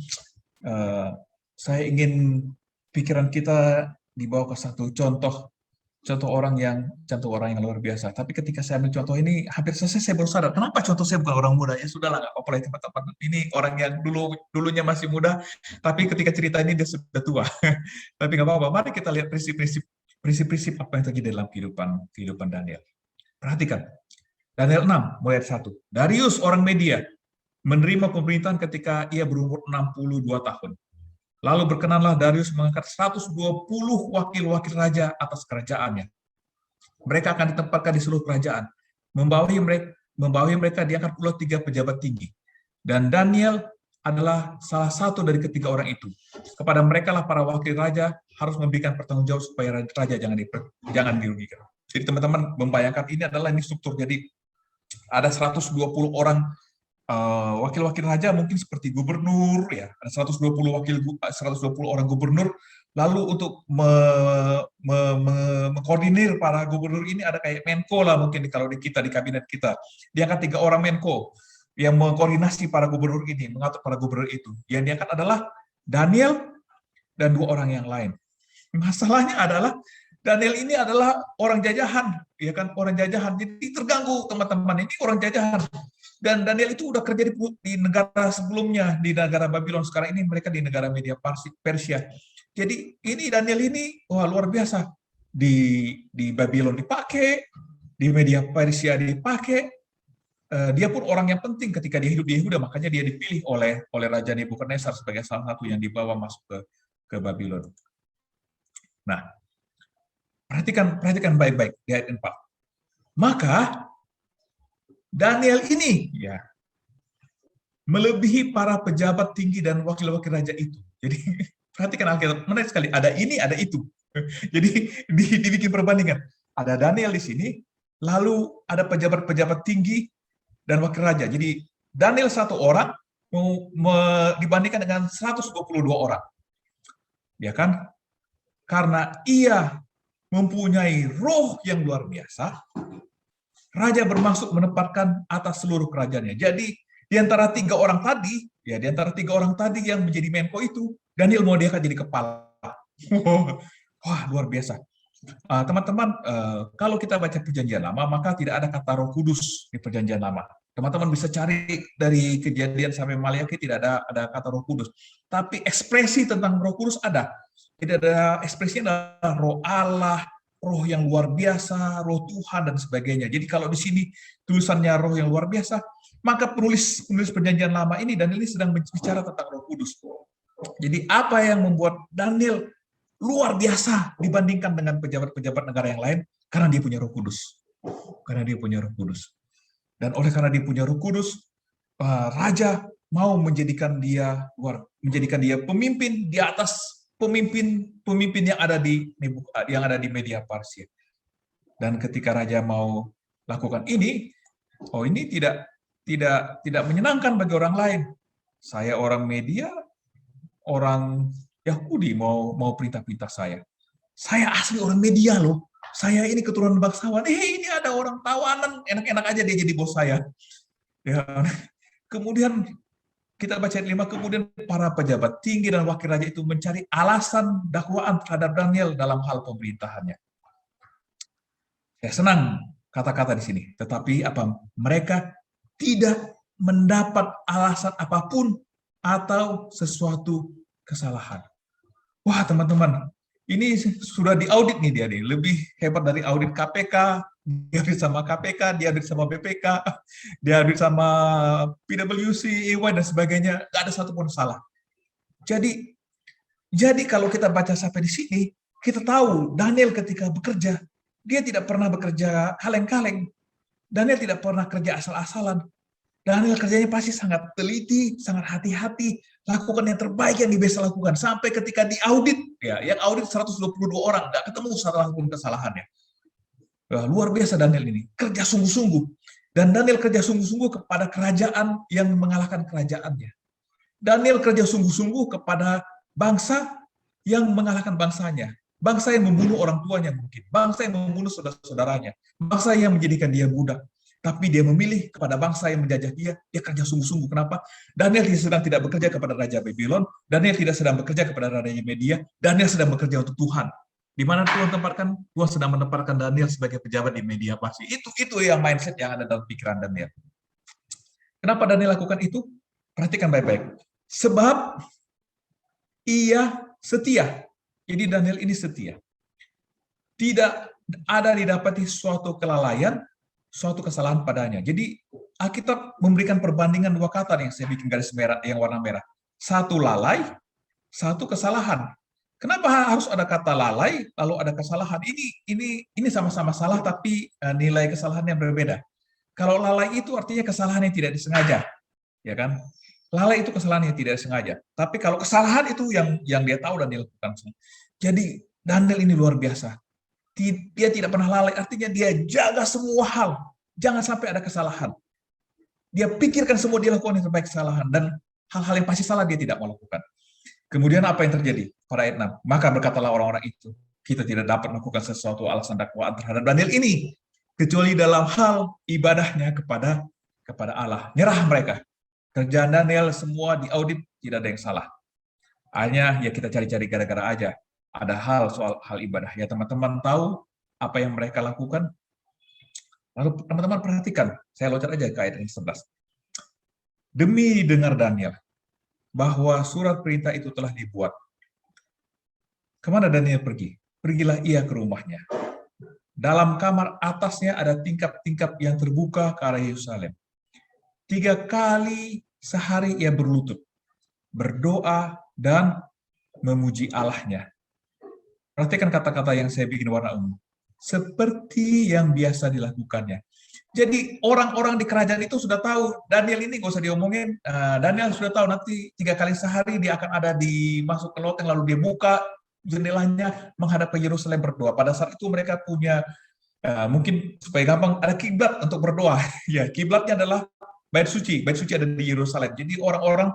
pikiran kita dibawa ke satu contoh orang yang luar biasa. Tapi ketika saya ambil contoh ini, hampir selesai saya baru sadar, kenapa contoh saya bukan orang muda? Ya sudahlah, nggak apa-apa lah teman-teman. Ini orang yang dulunya masih muda, tapi ketika cerita ini dia sudah tua. Tapi nggak apa-apa. Mari kita lihat prinsip-prinsip apa yang terjadi dalam kehidupan Daniel. Perhatikan. Daniel 6, mulai 1. Darius orang Media menerima pemerintahan ketika ia berumur 62 tahun. Lalu berkenanlah Darius mengangkat 120 wakil-wakil raja atas kerajaannya. Mereka akan ditempatkan di seluruh kerajaan. Membawahi mereka diangkat pula 3 pejabat tinggi. Dan Daniel adalah salah satu dari ketiga orang itu. Kepada mereka lah para wakil raja harus memberikan pertanggungjawab supaya raja jangan dirugikan. Jadi teman-teman membayangkan ini adalah struktur. Jadi ada 120 orang wakil-wakil raja, mungkin seperti gubernur ya, ada 120 orang gubernur. Lalu untuk mengkoordinir para gubernur ini ada kayak Menko lah, mungkin kalau di kabinet kita diangkat 3 orang Menko yang mengkoordinasi para gubernur ini, mengatur para gubernur itu. Yang diangkat adalah Daniel dan 2 orang yang lain. Masalahnya adalah Daniel ini adalah orang jajahan, ya kan, orang jajahan. Jadi terganggu teman-teman, ini orang jajahan. Dan Daniel itu udah kerja di negara sebelumnya, di negara Babylon. Sekarang ini mereka di negara Media Persia. Jadi ini Daniel ini wah luar biasa. Di Babylon dipakai, di Media Persia dipakai. Dia pun orang yang penting ketika dia hidup di Yehuda, makanya dia dipilih oleh Raja Nebukadnezar sebagai salah satu yang dibawa masuk ke Babylon. Nah, perhatikan baik-baik di ayat 4. Maka Daniel ini ya melebihi para pejabat tinggi dan wakil-wakil raja itu. Jadi perhatikan Alkitab, menarik sekali. Ada ini, ada itu. Jadi dibikin perbandingan. Ada Daniel di sini, lalu ada pejabat-pejabat tinggi dan wakil raja. Jadi Daniel 1 orang dibandingkan dengan 122 orang. Ya kan? Karena ia mempunyai roh yang luar biasa, raja bermaksud menempatkan atas seluruh kerajaannya. Jadi di antara 3 orang tadi, ya di antara 3 orang tadi yang menjadi Menko itu, Daniel mau diangkat jadi kepala. Wah, luar biasa. Teman-teman, kalau kita baca Perjanjian Lama, maka tidak ada kata Roh Kudus di Perjanjian Lama. Teman-teman bisa cari dari Kejadian sampai Maliaki, tidak ada kata Roh Kudus. Tapi ekspresi tentang Roh Kudus ada. Tidak ada ekspresinya adalah Roh Allah, roh yang luar biasa, roh Tuhan dan sebagainya. Jadi kalau di sini tulisannya roh yang luar biasa, maka penulis perjanjian lama ini, Daniel ini sedang bicara tentang Roh Kudus. Jadi apa yang membuat Daniel luar biasa dibandingkan dengan pejabat-pejabat negara yang lain? Karena dia punya Roh Kudus. Karena dia punya Roh Kudus. Dan oleh karena dia punya Roh Kudus, raja mau menjadikan dia pemimpin di atas pemimpin yang ada di Media Parsia. Dan ketika raja mau lakukan ini, ini tidak menyenangkan bagi orang lain. Saya orang Media, orang Yahudi mau perintah-perintah saya. Saya asli orang Media loh. Saya ini keturunan bangsawan. Ini ada orang tawanan, enak-enak aja dia jadi bos saya. Ya. Kemudian kita baca ayat 5, kemudian para pejabat tinggi dan wakil raja itu mencari alasan dakwaan terhadap Daniel dalam hal pemerintahannya. Saya senang kata-kata di sini, tetapi mereka tidak mendapat alasan apapun atau sesuatu kesalahan. Wah, teman-teman, ini sudah diaudit nih dia nih, lebih hebat dari audit KPK, dia audit sama KPK, dia audit sama BPK, dia audit sama PwC, EY dan sebagainya, nggak ada satupun salah. Jadi kalau kita baca sampai di sini, kita tahu Daniel ketika bekerja, dia tidak pernah bekerja kaleng-kaleng. Daniel tidak pernah kerja asal-asalan. Daniel kerjanya pasti sangat teliti, sangat hati-hati, lakukan yang terbaik yang dia bisa lakukan. Sampai ketika diaudit, yang audit 122 orang, nggak ketemu salah pun kesalahannya. Luar biasa Daniel ini, kerja sungguh-sungguh. Dan Daniel kerja sungguh-sungguh kepada kerajaan yang mengalahkan kerajaannya. Daniel kerja sungguh-sungguh kepada bangsa yang mengalahkan bangsanya. Bangsa yang membunuh orang tuanya mungkin, bangsa yang membunuh saudara-saudaranya, bangsa yang menjadikan dia budak. Tapi dia memilih kepada bangsa yang menjajah dia kerja sungguh-sungguh. Kenapa? Daniel sedang tidak bekerja kepada Raja Babylon, Daniel tidak sedang bekerja kepada Raja Media, Daniel sedang bekerja untuk Tuhan. Di mana Tuhan tempatkan? Tuhan sedang menempatkan Daniel sebagai pejabat di Media Parsia. Itu yang mindset yang ada dalam pikiran Daniel. Kenapa Daniel lakukan itu? Perhatikan baik-baik. Sebab ia setia. Jadi Daniel ini setia. Tidak ada didapati suatu kelalaian, suatu kesalahan padanya. Jadi Alkitab memberikan perbandingan dua kata yang saya bikin garis merah, yang warna merah. Satu lalai, satu kesalahan. Kenapa harus ada kata lalai, lalu ada kesalahan? Ini sama-sama salah, tapi nilai kesalahannya berbeda. Kalau lalai itu artinya kesalahan yang tidak disengaja, ya kan? Lalai itu kesalahan yang tidak disengaja. Tapi kalau kesalahan itu yang dia tahu dan dia lakukan. Jadi Daniel ini luar biasa. Dia tidak pernah lalai, artinya dia jaga semua hal. Jangan sampai ada kesalahan. Dia pikirkan semua, dia lakukan yang terbaik kesalahan. Dan hal-hal yang pasti salah dia tidak mau lakukan. Kemudian apa yang terjadi? Pada ayat 6. Maka berkatalah orang-orang itu, kita tidak dapat melakukan sesuatu alasan dakwaan terhadap Daniel ini, kecuali dalam hal ibadahnya kepada Allah. Nyerah mereka. Kerjaan Daniel semua diaudit, tidak ada yang salah. Hanya ya kita cari-cari gara-gara aja. Ada soal hal ibadah. Ya teman-teman tahu apa yang mereka lakukan? Lalu teman-teman perhatikan, saya loncat aja ke ayat 11. Demi dengar Daniel, bahwa surat perintah itu telah dibuat. Kemana Daniel pergi? Pergilah ia ke rumahnya. Dalam kamar atasnya ada tingkap-tingkap yang terbuka ke arah Yerusalem. 3 kali sehari ia berlutut, berdoa, dan memuji Allahnya. Perhatikan kata-kata yang saya bikin warna ungu. Seperti yang biasa dilakukannya. Jadi orang-orang di kerajaan itu sudah tahu, Daniel ini nggak usah diomongin, Daniel sudah tahu nanti 3 kali sehari dia akan ada masuk ke loteng, lalu dia buka jendelanya menghadap ke Yerusalem berdoa. Pada saat itu mereka punya, mungkin supaya gampang, ada kiblat untuk berdoa. Ya, kiblatnya adalah Bait Suci ada di Yerusalem. Jadi orang-orang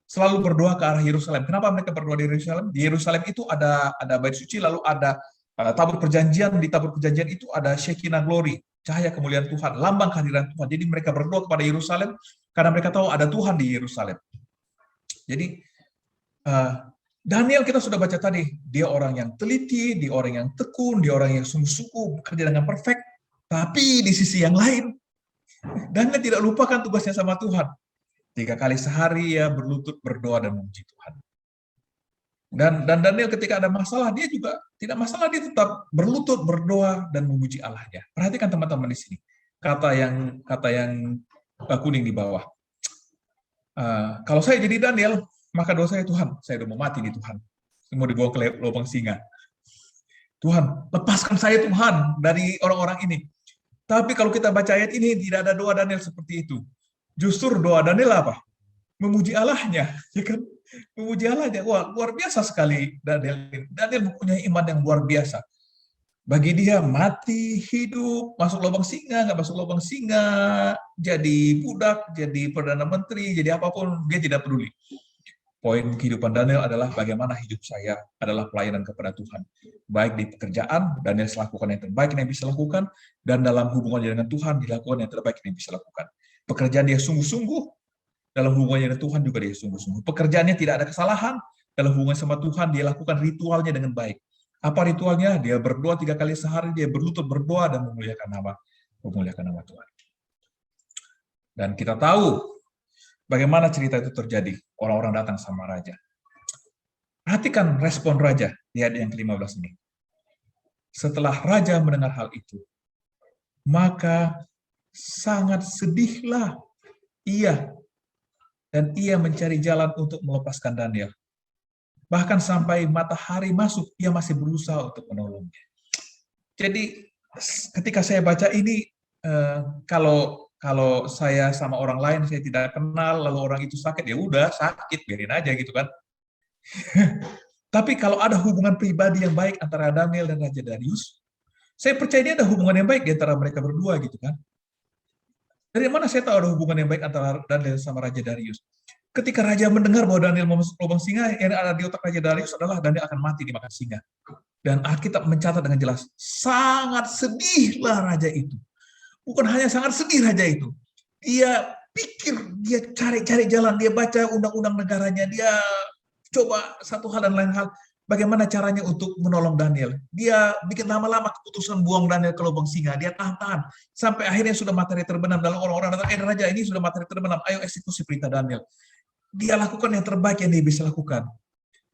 selalu berdoa ke arah Yerusalem. Kenapa mereka berdoa di Yerusalem? Di Yerusalem itu ada Bait Suci, lalu ada tabur perjanjian. Di tabur perjanjian itu ada Shekinah Glory, cahaya kemuliaan Tuhan, lambang kehadiran Tuhan. Jadi mereka berdoa kepada Yerusalem karena mereka tahu ada Tuhan di Yerusalem. Jadi Daniel kita sudah baca tadi, dia orang yang teliti, dia orang yang tekun, dia orang yang sungguh-sungguh bekerja dengan perfect. Tapi di sisi yang lain, Daniel tidak lupakan tugasnya sama Tuhan. 3 kali sehari ya berlutut, berdoa, dan memuji Tuhan. Dan Daniel ketika ada masalah, dia juga tidak masalah, dia tetap berlutut, berdoa, dan memuji Allahnya. Perhatikan teman-teman di sini. Kata yang kuning di bawah. Kalau saya jadi Daniel, maka dosa saya, Tuhan, saya udah mau mati nih Tuhan. Saya mau dibawa ke lubang singa. Tuhan, lepaskan saya Tuhan dari orang-orang ini. Tapi kalau kita baca ayat ini, tidak ada doa Daniel seperti itu. Justru doa Daniel apa? Memuji Allahnya, ya kan? Memuji Allahnya. Wah, luar biasa sekali Daniel. Daniel mempunyai iman yang luar biasa. Bagi dia mati, hidup, masuk lubang singa, nggak masuk lubang singa, jadi budak, jadi perdana menteri, jadi apapun, dia tidak peduli. Poin kehidupan Daniel adalah bagaimana hidup saya adalah pelayanan kepada Tuhan. Baik di pekerjaan, Daniel lakukan yang terbaik yang bisa lakukan, dan dalam hubungannya dengan Tuhan, dilakukan yang terbaik yang bisa lakukan. Pekerjaan dia sungguh-sungguh, dalam hubungannya dengan Tuhan juga dia sungguh-sungguh. Pekerjaannya tidak ada kesalahan, dalam hubungan sama Tuhan, dia lakukan ritualnya dengan baik. Apa ritualnya? Dia berdoa 3 kali sehari, dia berlutut berdoa dan memuliakan nama Tuhan. Dan kita tahu bagaimana cerita itu terjadi. Orang-orang datang sama raja. Perhatikan respon raja di ayat yang ke-15 ini. Setelah raja mendengar hal itu, maka sangat sedihlah ia, dan ia mencari jalan untuk melepaskan Daniel. Bahkan sampai matahari masuk, ia masih berusaha untuk menolongnya. Jadi ketika saya baca ini, kalau saya sama orang lain saya tidak kenal, lalu orang itu sakit, ya udah sakit, biarin aja gitu kan. Tapi kalau ada hubungan pribadi yang baik antara Daniel dan Raja Darius, saya percaya ini ada hubungan yang baik di antara mereka berdua gitu kan. Dari mana saya tahu ada hubungan yang baik antara Daniel sama Raja Darius? Ketika raja mendengar bahwa Daniel mau masuk lubang singa, yang ada di otak Raja Darius adalah Daniel akan mati dimakan singa. Dan Alkitab mencatat dengan jelas, sangat sedihlah raja itu. Bukan hanya sangat sedih raja itu. Dia pikir, dia cari-cari jalan, dia baca undang-undang negaranya, dia coba satu hal dan lain hal. Bagaimana caranya untuk menolong Daniel. Dia bikin lama-lama keputusan buang Daniel ke lubang singa. Dia tahan-tahan. Sampai akhirnya sudah materi terbenam. Dalam orang-orang datang, raja ini sudah materi terbenam. Ayo eksekusi perintah Daniel. Dia lakukan yang terbaik yang dia bisa lakukan.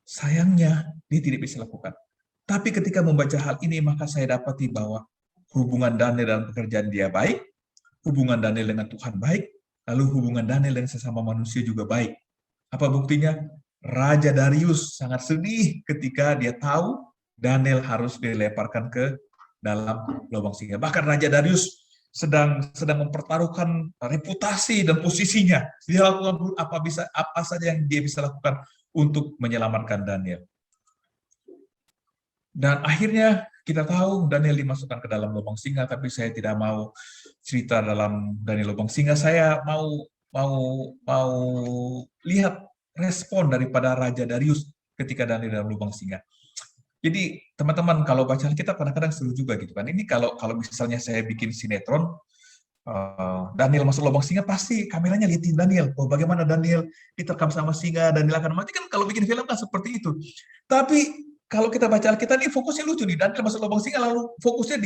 Sayangnya, dia tidak bisa lakukan. Tapi ketika membaca hal ini, maka saya dapati bahwa hubungan Daniel dalam pekerjaan dia baik, hubungan Daniel dengan Tuhan baik, lalu hubungan Daniel dengan sesama manusia juga baik. Apa buktinya? Raja Darius sangat sedih ketika dia tahu Daniel harus dilemparkan ke dalam lubang singa. Bahkan Raja Darius sedang mempertaruhkan reputasi dan posisinya. Dia lakukan apa saja yang dia bisa lakukan untuk menyelamatkan Daniel. Dan akhirnya kita tahu Daniel dimasukkan ke dalam lubang singa, tapi saya tidak mau cerita dalam Daniel lubang singa. Saya mau lihat respon daripada Raja Darius ketika Daniel dalam lubang singa. Jadi teman-teman kalau baca Alkitab kadang-kadang seru juga gitu kan. Ini kalau misalnya saya bikin sinetron, Daniel masuk lubang singa, pasti kameranya liatin Daniel. Oh, bagaimana Daniel diterkam sama singa, Daniel akan mati, kan kalau bikin film kan seperti itu. Tapi kalau kita baca Alkitab ini fokusnya lucu nih, Daniel masuk lubang singa, lalu fokusnya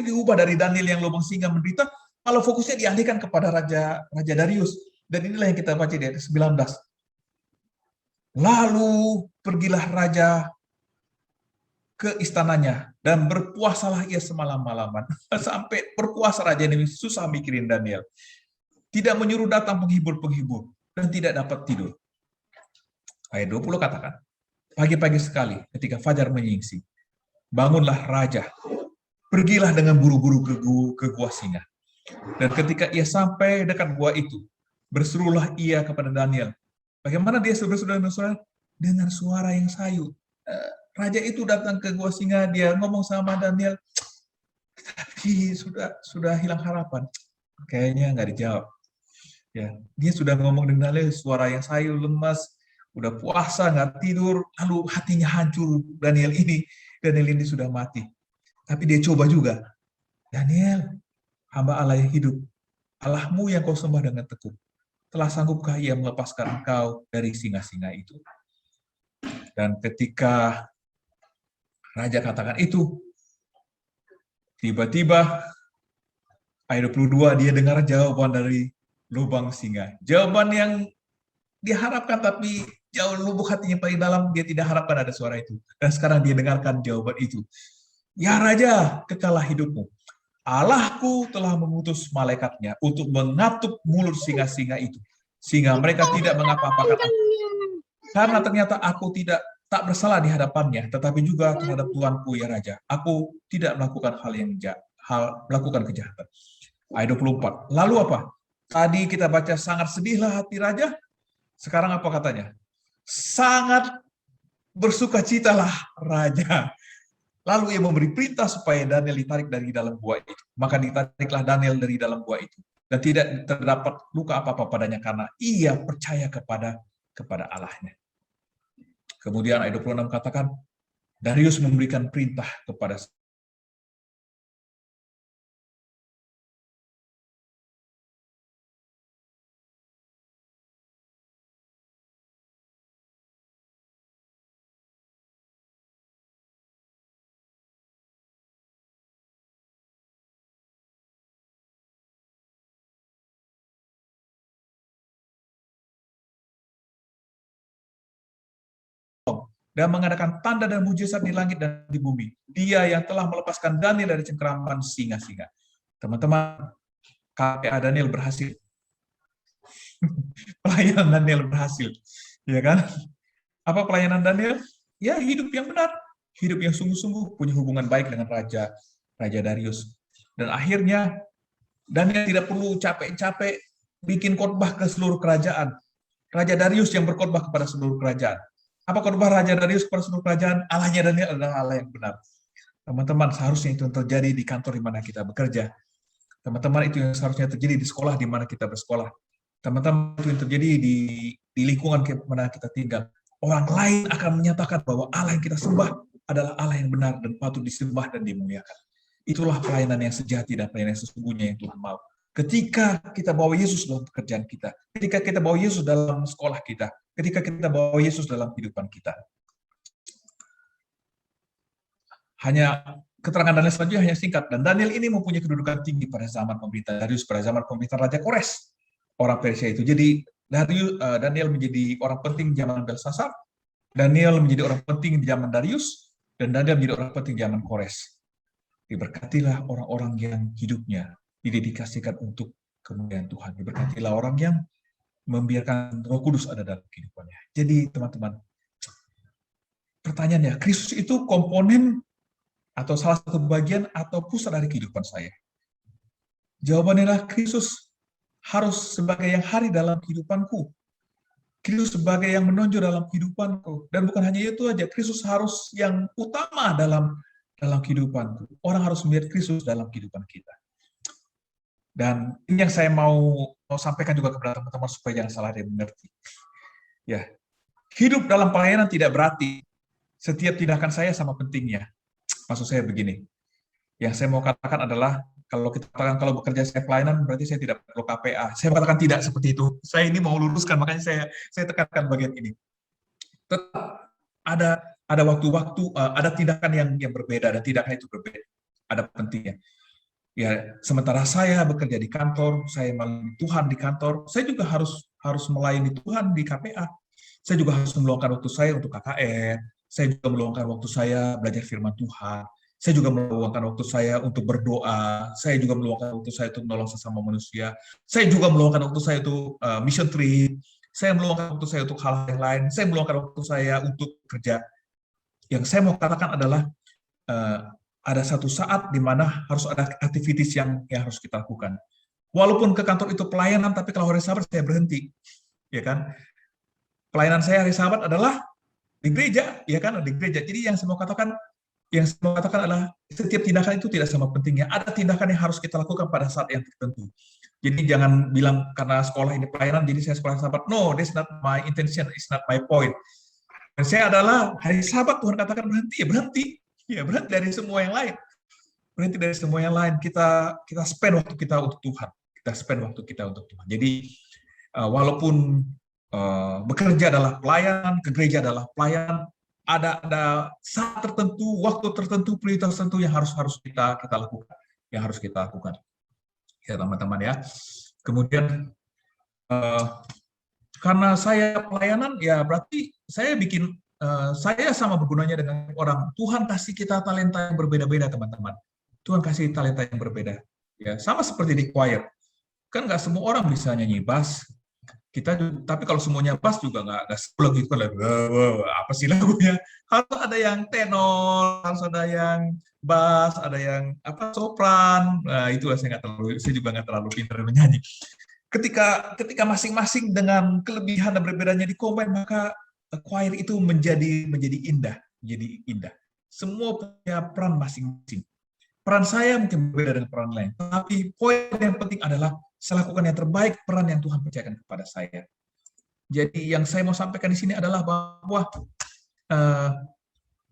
diubah dari Daniel yang lubang singa menderita, lalu fokusnya dialihkan kepada Raja Darius. Dan inilah yang kita baca di ayat 19. Lalu pergilah raja ke istananya dan berpuasalah ia semalam-malaman. Sampai berpuasa raja ini susah mikirin Daniel. Tidak menyuruh datang penghibur-penghibur dan tidak dapat tidur. Ayat 20 katakan, pagi-pagi sekali ketika fajar menyingsing, bangunlah raja, pergilah dengan buru-buru ke gua singa. Dan ketika ia sampai dekat gua itu, berserulah ia kepada Daniel. Bagaimana dia berseru dengan suara yang sayu. Raja itu datang ke gua singa, dia ngomong sama Daniel, tapi sudah hilang harapan. Kayaknya nggak dijawab. Ya, dia sudah ngomong dengan Daniel, suara yang sayu, lemas, udah puasa, nggak tidur, lalu hatinya hancur. Daniel ini sudah mati. Tapi dia coba juga. Daniel, hamba Allah yang hidup, Allahmu yang kau sembah dengan tekun, telah sanggupkah ia melepaskan engkau dari singa-singa itu? Dan ketika raja katakan itu, tiba-tiba ayat 22 dia dengar jawaban dari lubang singa. Jawaban yang dia harapkan, tapi jauh lubuk hatinya paling dalam dia tidak harapkan ada suara itu. Dan sekarang dia dengarkan jawaban itu. Ya Raja, kekalah hidupmu. Allahku telah mengutus malaikatnya untuk mengatup mulut singa-singa itu, sehingga mereka tidak mengapa-apakan aku. Karena ternyata aku tak bersalah di hadapannya, tetapi juga terhadap Tuanku ya Raja. Aku tidak melakukan melakukan kejahatan. Ayat 24. Lalu apa? Tadi kita baca sangat sedihlah hati Raja. Sekarang apa katanya? Sangat bersukacitalah Raja. Lalu ia memberi perintah supaya Daniel ditarik dari dalam gua itu. Maka ditariklah Daniel dari dalam gua itu. Dan tidak terdapat luka apa-apa padanya karena ia percaya kepada Allahnya. Kemudian ayat 26 katakan, Darius memberikan perintah kepada dan mengadakan tanda dan mujizat di langit dan di bumi. Dia yang telah melepaskan Daniel dari cengkeraman singa-singa. Teman-teman, KPA Daniel berhasil. Pelayanan Daniel berhasil. Ya kan? Apa pelayanan Daniel? Ya, hidup yang benar. Hidup yang sungguh-sungguh, punya hubungan baik dengan Raja Darius. Dan akhirnya, Daniel tidak perlu capek-capek bikin khotbah ke seluruh kerajaan. Raja Darius yang berkhotbah kepada seluruh kerajaan. Apa khotbah Raja Darius kepada seluruh kerajaan? Allahnya Daniel adalah Allah yang benar. Teman-teman, seharusnya itu yang terjadi di kantor di mana kita bekerja. Teman-teman, itu yang seharusnya terjadi di sekolah di mana kita bersekolah. Teman-teman, itu yang terjadi di lingkungan di mana kita tinggal. Orang lain akan menyatakan bahwa Allah yang kita sembah adalah Allah yang benar dan patut disembah dan dimuliakan. Itulah pelayanan yang sejati dan pelayanan yang sesungguhnya yang Tuhan mau. Ketika kita bawa Yesus dalam pekerjaan kita, ketika kita bawa Yesus dalam sekolah kita, ketika kita bawa Yesus dalam kehidupan kita. Hanya keterangan Daniel selanjutnya hanya singkat, dan Daniel ini mempunyai kedudukan tinggi pada zaman pemerintah Darius, pada zaman pemerintah Raja Kores, orang Persia itu. Jadi Daniel menjadi orang penting di zaman Belsasar, Daniel menjadi orang penting di zaman Darius, dan Daniel menjadi orang penting di zaman Kores. Diberkatilah orang-orang yang hidupnya didedikasikan untuk kemuliaan Tuhan. Diberkatilah orang yang membiarkan Roh Kudus ada dalam kehidupannya. Jadi teman-teman, pertanyaannya, Kristus itu komponen atau salah satu bagian atau pusat dari kehidupan saya? Jawabannya adalah Kristus harus sebagai yang hari dalam kehidupanku. Kristus sebagai yang menonjol dalam kehidupanku. Dan bukan hanya itu aja, Kristus harus yang utama dalam kehidupanku. Orang harus melihat Kristus dalam kehidupan kita. Dan ini yang saya mau sampaikan juga kepada teman-teman supaya jangan salah dimengerti. Ya, hidup dalam pelayanan tidak berarti setiap tindakan saya sama pentingnya. Maksud saya begini. Yang saya mau katakan adalah kalau kita katakan kalau bekerja saya pelayanan berarti saya tidak perlu KPA. Saya katakan tidak seperti itu. Saya ini mau luruskan, makanya saya tekankan bagian ini. Tetap ada waktu-waktu, ada tindakan yang berbeda dan tindakan itu berbeda. Ada pentingnya. Ya, sementara saya bekerja di kantor, saya melayani Tuhan di kantor, saya juga harus melayani Tuhan di KPA. Saya juga harus meluangkan waktu saya untuk KKR, saya juga meluangkan waktu saya belajar firman Tuhan, saya juga meluangkan waktu saya untuk berdoa, saya juga meluangkan waktu saya untuk menolong sesama manusia, saya juga meluangkan waktu saya untuk mission trip, saya meluangkan waktu saya untuk hal yang lain, saya meluangkan waktu saya untuk kerja. Yang saya mau katakan adalah ada satu saat di mana harus ada aktivitas yang harus kita lakukan. Walaupun ke kantor itu pelayanan, tapi kalau hari Sabat saya berhenti, ya kan? Pelayanan saya hari Sabat adalah di gereja, ya kan? Di gereja. Jadi yang saya mau katakan adalah setiap tindakan itu tidak sama pentingnya. Ada tindakan yang harus kita lakukan pada saat yang tertentu. Jadi jangan bilang karena sekolah ini pelayanan, jadi saya sekolah Sabat. No, that's not my intention, it's not my point. Dan saya adalah hari Sabat Tuhan katakan berhenti, ya berhenti. Ya, berhenti dari semua yang lain. Berhenti dari semua yang lain. Kita spend waktu kita untuk Tuhan. Kita spend waktu kita untuk Tuhan. Jadi, walaupun bekerja adalah pelayanan, ke gereja adalah pelayanan, ada saat tertentu, waktu tertentu, prioritas tertentu yang harus kita lakukan. Yang harus kita lakukan. Ya, teman-teman ya. Kemudian, karena saya pelayanan, ya berarti saya bikin, saya sama bergunanya dengan orang. Tuhan kasih kita talenta yang berbeda-beda, teman-teman. Tuhan kasih talenta yang berbeda. Ya, sama seperti di choir. Kan nggak semua orang bisa nyanyi bass. Tapi kalau semuanya bass juga nggak sepuluh gitu kan, apa sih lagunya? Harus ada yang tenor, harus ada yang bass, ada yang apa sopran. Nah, itulah saya juga nggak terlalu pintar menyanyi. Ketika masing-masing dengan kelebihan dan berbedanya dikombin, maka choir itu menjadi indah, Semua punya peran masing-masing. Peran saya mungkin berbeda dengan peran lain, tapi poin yang penting adalah saya lakukan yang terbaik peran yang Tuhan percayakan kepada saya. Jadi yang saya mau sampaikan di sini adalah bahwa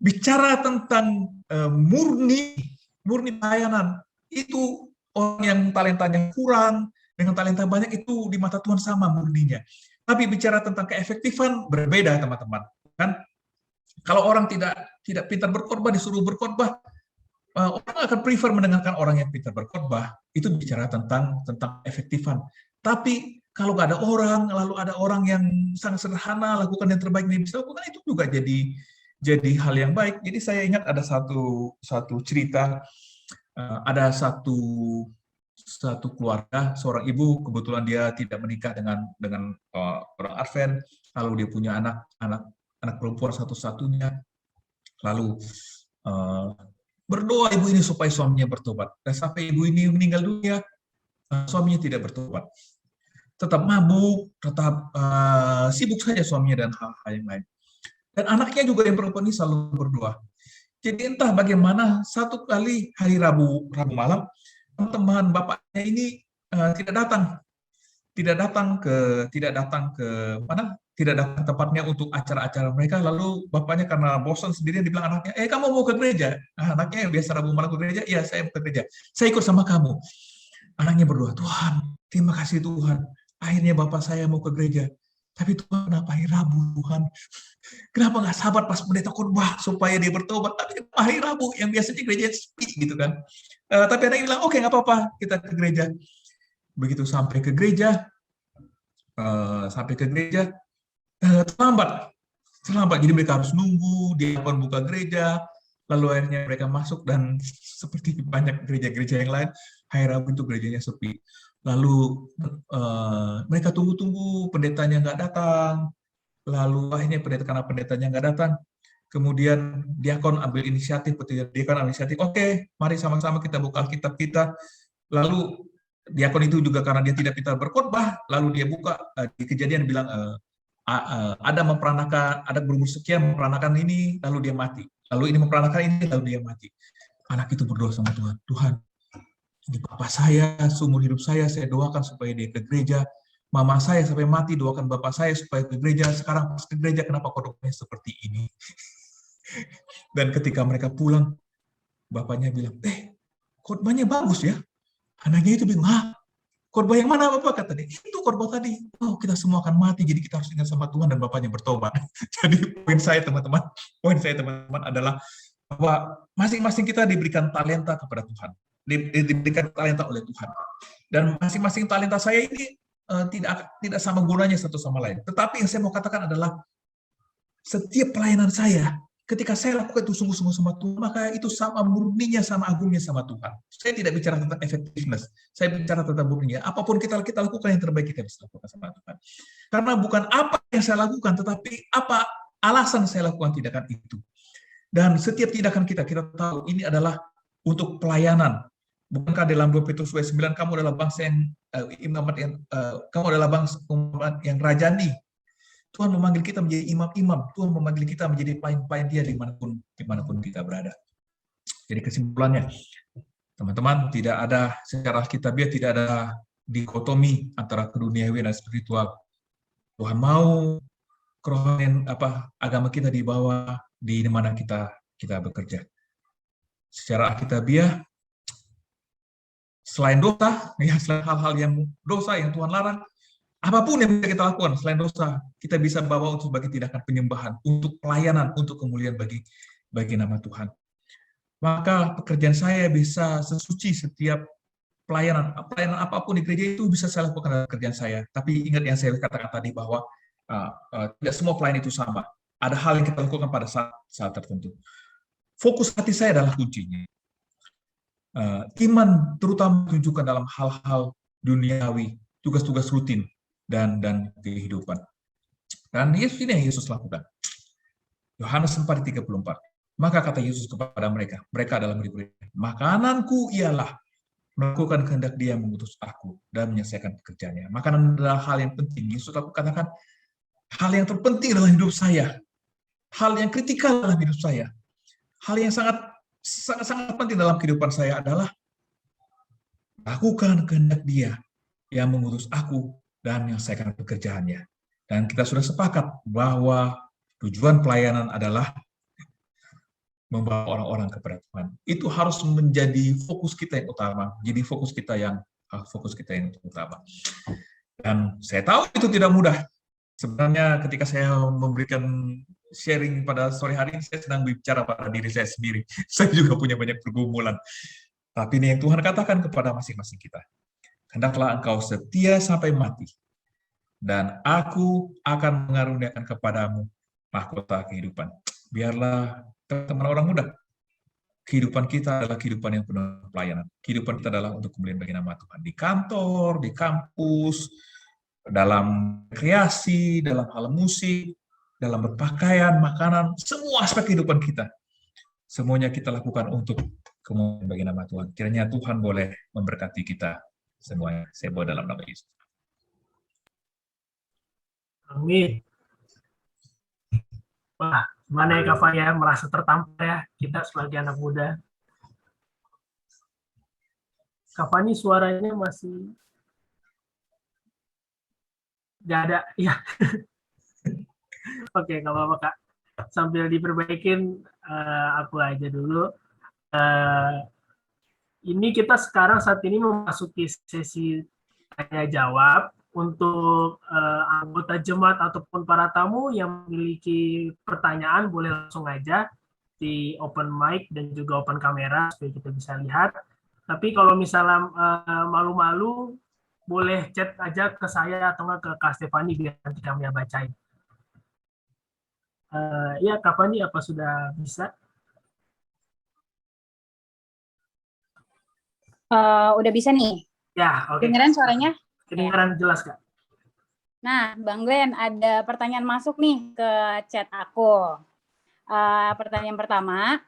bicara tentang murni pelayanan, itu orang yang talentanya kurang dengan talenta banyak itu di mata Tuhan sama murninya. Tapi bicara tentang keefektifan berbeda, teman-teman. Kan kalau orang tidak pintar berkhotbah disuruh berkhotbah, orang akan prefer mendengarkan orang yang pintar berkhotbah. Itu bicara tentang efektifan. Tapi kalau nggak ada orang, lalu ada orang yang sangat sederhana lakukan yang terbaik yang bisa lakukan, itu juga jadi hal yang baik. Jadi saya ingat ada satu cerita, ada satu keluarga, seorang ibu, kebetulan dia tidak menikah dengan orang Advent, lalu dia punya anak perempuan satu-satunya, lalu berdoa ibu ini supaya suaminya bertobat. Dan sampai ibu ini meninggal dunia, suaminya tidak bertobat. Tetap mabuk, tetap sibuk saja suaminya dan hal-hal yang lain. Dan anaknya juga yang perempuan ini selalu berdoa. Jadi entah bagaimana satu kali hari Rabu malam, teman bapaknya ini tidak datang ke mana, tidak datang tepatnya untuk acara-acara mereka. Lalu bapaknya karena bosan sendirian dibilang anaknya, kamu mau ke gereja? Anaknya yang biasa Rabu malam ke gereja, iya saya mau ke gereja, saya ikut sama kamu. Anaknya berdoa, Tuhan, terima kasih Tuhan, akhirnya bapak saya mau ke gereja. Tapi Tuhan, kenapa hari Rabu, Tuhan? Kenapa nggak sabar pas pendeta khotbah supaya dia bertobat? Tapi hari Rabu yang biasanya gereja sepi gitu kan. Tapi anaknya bilang, oke, nggak apa-apa, kita ke gereja. Begitu sampai ke gereja, terlambat. Jadi mereka harus nunggu, dia akan buka gereja, lalu akhirnya mereka masuk, dan seperti banyak gereja-gereja yang lain, hari Rabu itu gerejanya sepi. Lalu mereka tunggu-tunggu, pendetanya nggak datang. Lalu akhirnya karena pendetanya nggak datang, kemudian diakon ambil inisiatif, oke, mari sama-sama kita buka Alkitab kita. Lalu diakon itu juga karena dia tidak pintar berkhotbah, lalu dia buka di Kejadian bilang ada berumur sekian memperanakan ini, lalu dia mati. Lalu ini memperanakan ini, lalu dia mati. Anak itu berdoa sama Tuhan, Tuhan, ini bapak saya, seumur hidup saya doakan supaya dia ke gereja. Mama saya sampai mati doakan bapak saya supaya ke gereja. Sekarang pas ke gereja, kenapa khotbahnya seperti ini? Dan ketika mereka pulang, bapaknya bilang, khotbahnya bagus ya. Anaknya itu bingung, khotbah yang mana Bapak? Kata dia, itu khotbah tadi. Oh, kita semua akan mati, jadi kita harus ingat sama Tuhan, dan bapaknya bertobat. Jadi poin saya teman-teman adalah bahwa masing-masing kita diberikan talenta kepada Tuhan. Diberikan talenta oleh Tuhan. Dan masing-masing talenta saya ini tidak sama gunanya satu sama lain. Tetapi yang saya mau katakan adalah setiap pelayanan saya, ketika saya lakukan itu sungguh-sungguh sama Tuhan, maka itu sama murninya, sama agungnya sama Tuhan. Saya tidak bicara tentang effectiveness, saya bicara tentang murninya. Apapun kita lakukan yang terbaik kita bisa lakukan sama Tuhan. Karena bukan apa yang saya lakukan, tetapi apa alasan saya lakukan tindakan itu. Dan setiap tindakan kita tahu ini adalah untuk pelayanan. Bukankah dalam 2 Petrus 9, kamu adalah bangsa yang kamu adalah bangsa yang rajani. Tuhan memanggil kita menjadi imam-imam. Tuhan memanggil kita menjadi pelayan-pelayan Dia dimanapun kita berada. Jadi kesimpulannya, teman-teman, tidak ada secara Alkitabiah, tidak ada dikotomi antara keduniawian dan spiritual. Tuhan mau kerohanian agama kita dibawa di mana kita bekerja. Secara Alkitabiah, selain dosa, selain hal-hal yang dosa yang Tuhan larang, apapun yang bisa kita lakukan selain dosa, kita bisa bawa untuk sebagai tindakan penyembahan, untuk pelayanan, untuk kemuliaan bagi nama Tuhan. Maka pekerjaan saya bisa sesuci setiap pelayanan apapun di gereja itu bisa saya lakukan dalam pekerjaan saya. Tapi ingat yang saya katakan tadi, bahwa Tidak semua pelayan itu sama. Ada hal yang kita lakukan pada saat tertentu. Fokus hati saya adalah kuncinya. Iman terutama tunjukkan dalam hal-hal duniawi, tugas-tugas rutin dan kehidupan. Dan ini yang Yesus lakukan. Yohanes 4:34. Maka kata Yesus kepada mereka adalah murid-murid, makananku ialah melakukan kehendak Dia yang mengutus aku dan menyelesaikan pekerjaannya. Makanan adalah hal yang penting. Yesus katakan, hal yang terpenting dalam hidup saya, hal yang kritikal dalam hidup saya, hal yang sangat penting dalam kehidupan saya adalah lakukan kehendak Dia yang mengutus aku dan menyelesaikan pekerjaannya. Dan kita sudah sepakat bahwa tujuan pelayanan adalah membawa orang-orang kepada Tuhan. Itu harus menjadi fokus kita yang utama. Jadi fokus kita yang utama. Dan saya tahu itu tidak mudah. Sebenarnya ketika saya memberikan sharing pada sore hari ini, saya sedang bicara pada diri saya sendiri. Saya juga punya banyak pergumulan. Tapi ini yang Tuhan katakan kepada masing-masing kita. Hendaklah engkau setia sampai mati. Dan aku akan mengaruniakan kepadamu mahkota kehidupan. Biarlah teman-teman orang muda, kehidupan kita adalah kehidupan yang penuh pelayanan. Kehidupan kita adalah untuk kemuliaan bagi nama Tuhan. Di kantor, di kampus, dalam kreasi, dalam hal musik, dalam berpakaian, makanan, semua aspek kehidupan kita. Semuanya kita lakukan untuk kemuliaan bagi nama Tuhan. Kiranya Tuhan boleh memberkati kita semuanya. Saya bawa dalam nama Yesus. Amin. Wah, gimana ya Kak Faya, merasa tertampar ya kita sebagai anak muda. Kak Fani suaranya masih nggak ada, ya. Oke, nggak apa-apa Kak. Sambil diperbaikin, aku aja dulu. Ini kita sekarang saat ini memasuki sesi tanya jawab. Untuk anggota jemaat ataupun para tamu yang memiliki pertanyaan boleh langsung aja di open mic dan juga open kamera supaya kita bisa lihat. Tapi kalau misalnya malu-malu boleh chat aja ke saya atau nggak ke Kak Stefani biar nanti kami yang bacain. Ya Kak Fani, apa sudah bisa? Udah bisa nih. Ya, oke. Kedengeran suaranya? Kedengeran jelas, Kak. Nah, Bang Glenn, ada pertanyaan masuk nih ke chat aku. Pertanyaan pertama,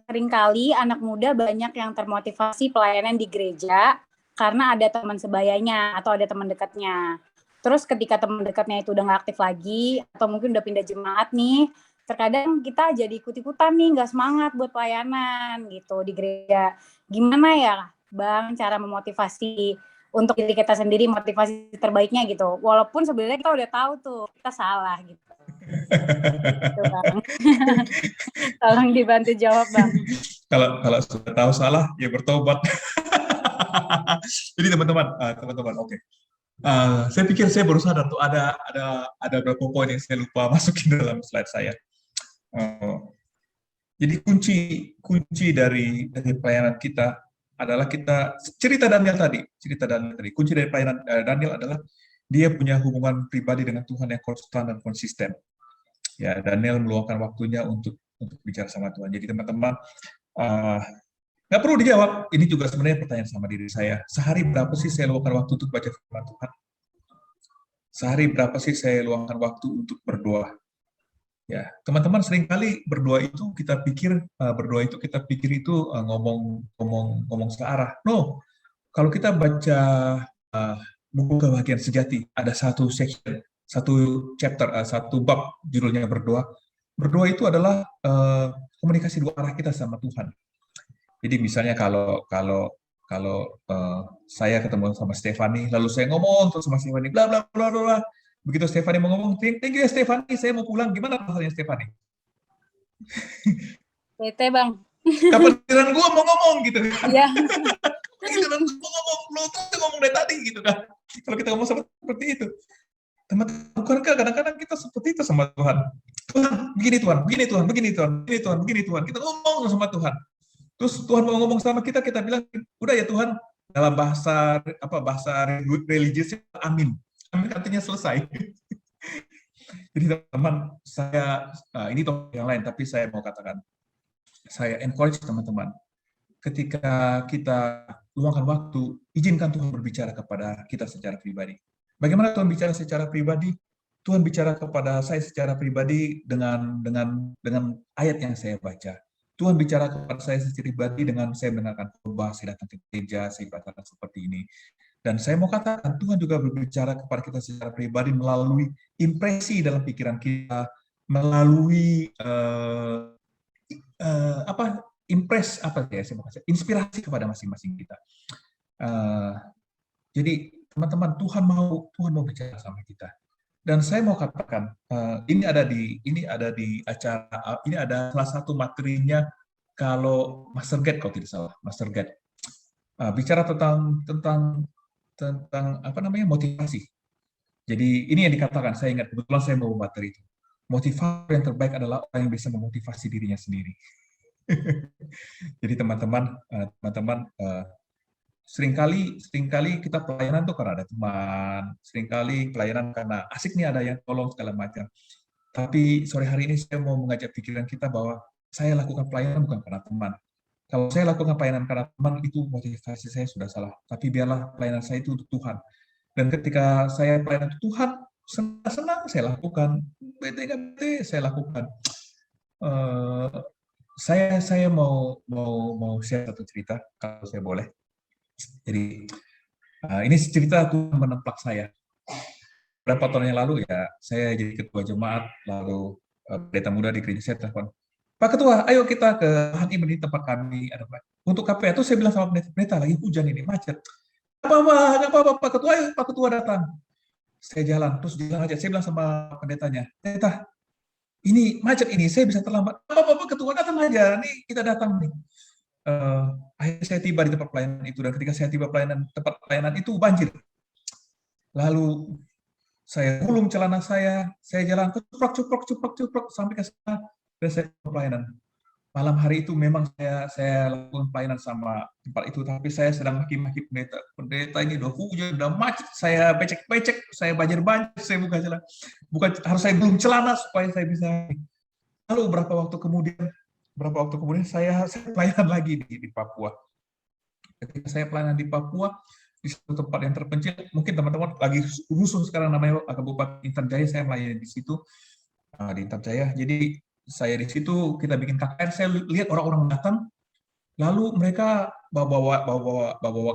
seringkali anak muda banyak yang termotivasi pelayanan di gereja karena ada teman sebayanya atau ada teman dekatnya. Terus ketika teman dekatnya itu udah nggak aktif lagi, atau mungkin udah pindah jemaat nih, terkadang kita jadi ikut-ikutan nih, nggak semangat buat pelayanan gitu di gereja. Gimana ya, Bang, cara memotivasi untuk diri kita sendiri, motivasi terbaiknya gitu. Walaupun sebenarnya kita udah tahu tuh, kita salah gitu. Gitu, Bang. Tolong dibantu jawab, Bang. Kalau sudah tahu salah, ya bertobat. Jadi teman-teman, oke. Saya pikir saya baru sadar tuh ada beberapa poin yang saya lupa masukin dalam slide saya. Jadi kunci dari pelayanan kita adalah kita cerita Daniel tadi. Kunci dari pelayanan Daniel adalah dia punya hubungan pribadi dengan Tuhan yang konstan dan konsisten. Ya, Daniel meluangkan waktunya untuk bicara sama Tuhan. Jadi teman-teman nggak perlu dijawab. Ini juga sebenarnya pertanyaan sama diri saya. Sehari berapa sih saya luangkan waktu untuk baca firman Tuhan? Sehari berapa sih saya luangkan waktu untuk berdoa? Ya, teman-teman seringkali berdoa itu kita pikir itu ngomong searah. No, kalau kita baca buku Kebahagiaan Sejati, ada satu section, satu chapter, satu bab judulnya berdoa. Berdoa itu adalah komunikasi dua arah kita sama Tuhan. Jadi misalnya kalau saya ketemu sama Stefani, lalu saya ngomong terus sama Stefani, bla bla bla bla. Begitu Stefani mau ngomong, thank you ya Stefani, saya mau pulang. Gimana rasanya Stefani? Bete, Bang. Kapan giliran gua mau ngomong gitu kan? Iya. Giliran gua ngomong, lu tuh ngomong dari tadi gitu kan? Kalau kita ngomong seperti itu, teman-teman, bukankah kadang-kadang kita seperti itu sama Tuhan? Tuhan, begini Tuhan, begini Tuhan, begini Tuhan, begini Tuhan, begini Tuhan. Kita ngomong sama Tuhan. Terus Tuhan mau ngomong sama kita bilang, udah ya Tuhan, dalam bahasa religius, amin. Amin artinya selesai. Jadi teman-teman, saya ini topik yang lain, tapi saya mau katakan, saya encourage teman-teman, ketika kita luangkan waktu, izinkan Tuhan berbicara kepada kita secara pribadi. Bagaimana Tuhan bicara secara pribadi? Tuhan bicara kepada saya secara pribadi dengan ayat yang saya baca. Tuhan bicara kepada saya secara pribadi dengan saya mendengarkan khotbah, saya datang ke gereja, saya katakan seperti ini. Dan saya mau katakan, Tuhan juga berbicara kepada kita secara pribadi melalui impresi dalam pikiran kita, melalui inspirasi kepada masing-masing kita. Jadi teman-teman, Tuhan mau bicara sama kita. Dan saya mau katakan, ini ada di acara, ini ada salah satu materinya kalau Master Get, kalau tidak salah, Master Get, bicara tentang motivasi. Jadi ini yang dikatakan, saya ingat kebetulan saya mau materi itu. Motivator yang terbaik adalah orang yang bisa memotivasi dirinya sendiri. Jadi teman-teman, seringkali kita pelayanan tuh karena ada teman, seringkali pelayanan karena asik nih ada yang tolong segala macam. Tapi sore hari ini saya mau mengajak pikiran kita bahwa saya lakukan pelayanan bukan karena teman. Kalau saya lakukan pelayanan karena teman, itu motivasi saya sudah salah. Tapi biarlah pelayanan saya itu untuk Tuhan. Dan ketika saya pelayanan untuk Tuhan, senang saya lakukan, bete saya lakukan. Saya mau share satu cerita kalau saya boleh. Jadi ini cerita Tuhan menemplak saya. Beberapa tahun yang lalu ya, saya jadi ketua jemaat, lalu pendeta muda di gereja saya telepon, Pak Ketua, ayo kita ke lahan ibadah di tempat kami ada untuk KPA. Itu saya bilang sama pendeta, lagi hujan ini macet. Apa Pak Ketua, ayo Pak Ketua datang. Saya jalan, terus jalan aja. Saya bilang sama pendetanya, pendeta, ini macet ini, saya bisa terlambat. Apa Ketua datang aja, nih kita datang nih. Akhirnya saya tiba di tempat pelayanan itu, dan ketika saya tiba tempat pelayanan itu banjir. Lalu saya gulung celana saya jalan cuprok sampai ke sana, dan saya pelayanan. Malam hari itu memang saya lakukan pelayanan sama tempat itu, tapi saya sedang maki-maki pendeta ini udah hujan, udah macet, saya becek, saya banjir, saya buka jalan, harus saya gulung celana supaya saya bisa. Lalu beberapa waktu kemudian saya pelayanan lagi di Papua. Ketika saya pelayanan di Papua, di satu tempat yang terpencil, mungkin teman-teman lagi rusuh sekarang namanya Kabupaten Intan Jaya, saya melayani di situ, di Intan Jaya. Jadi saya di situ, kita bikin KKR, saya lihat orang-orang datang, lalu mereka bawa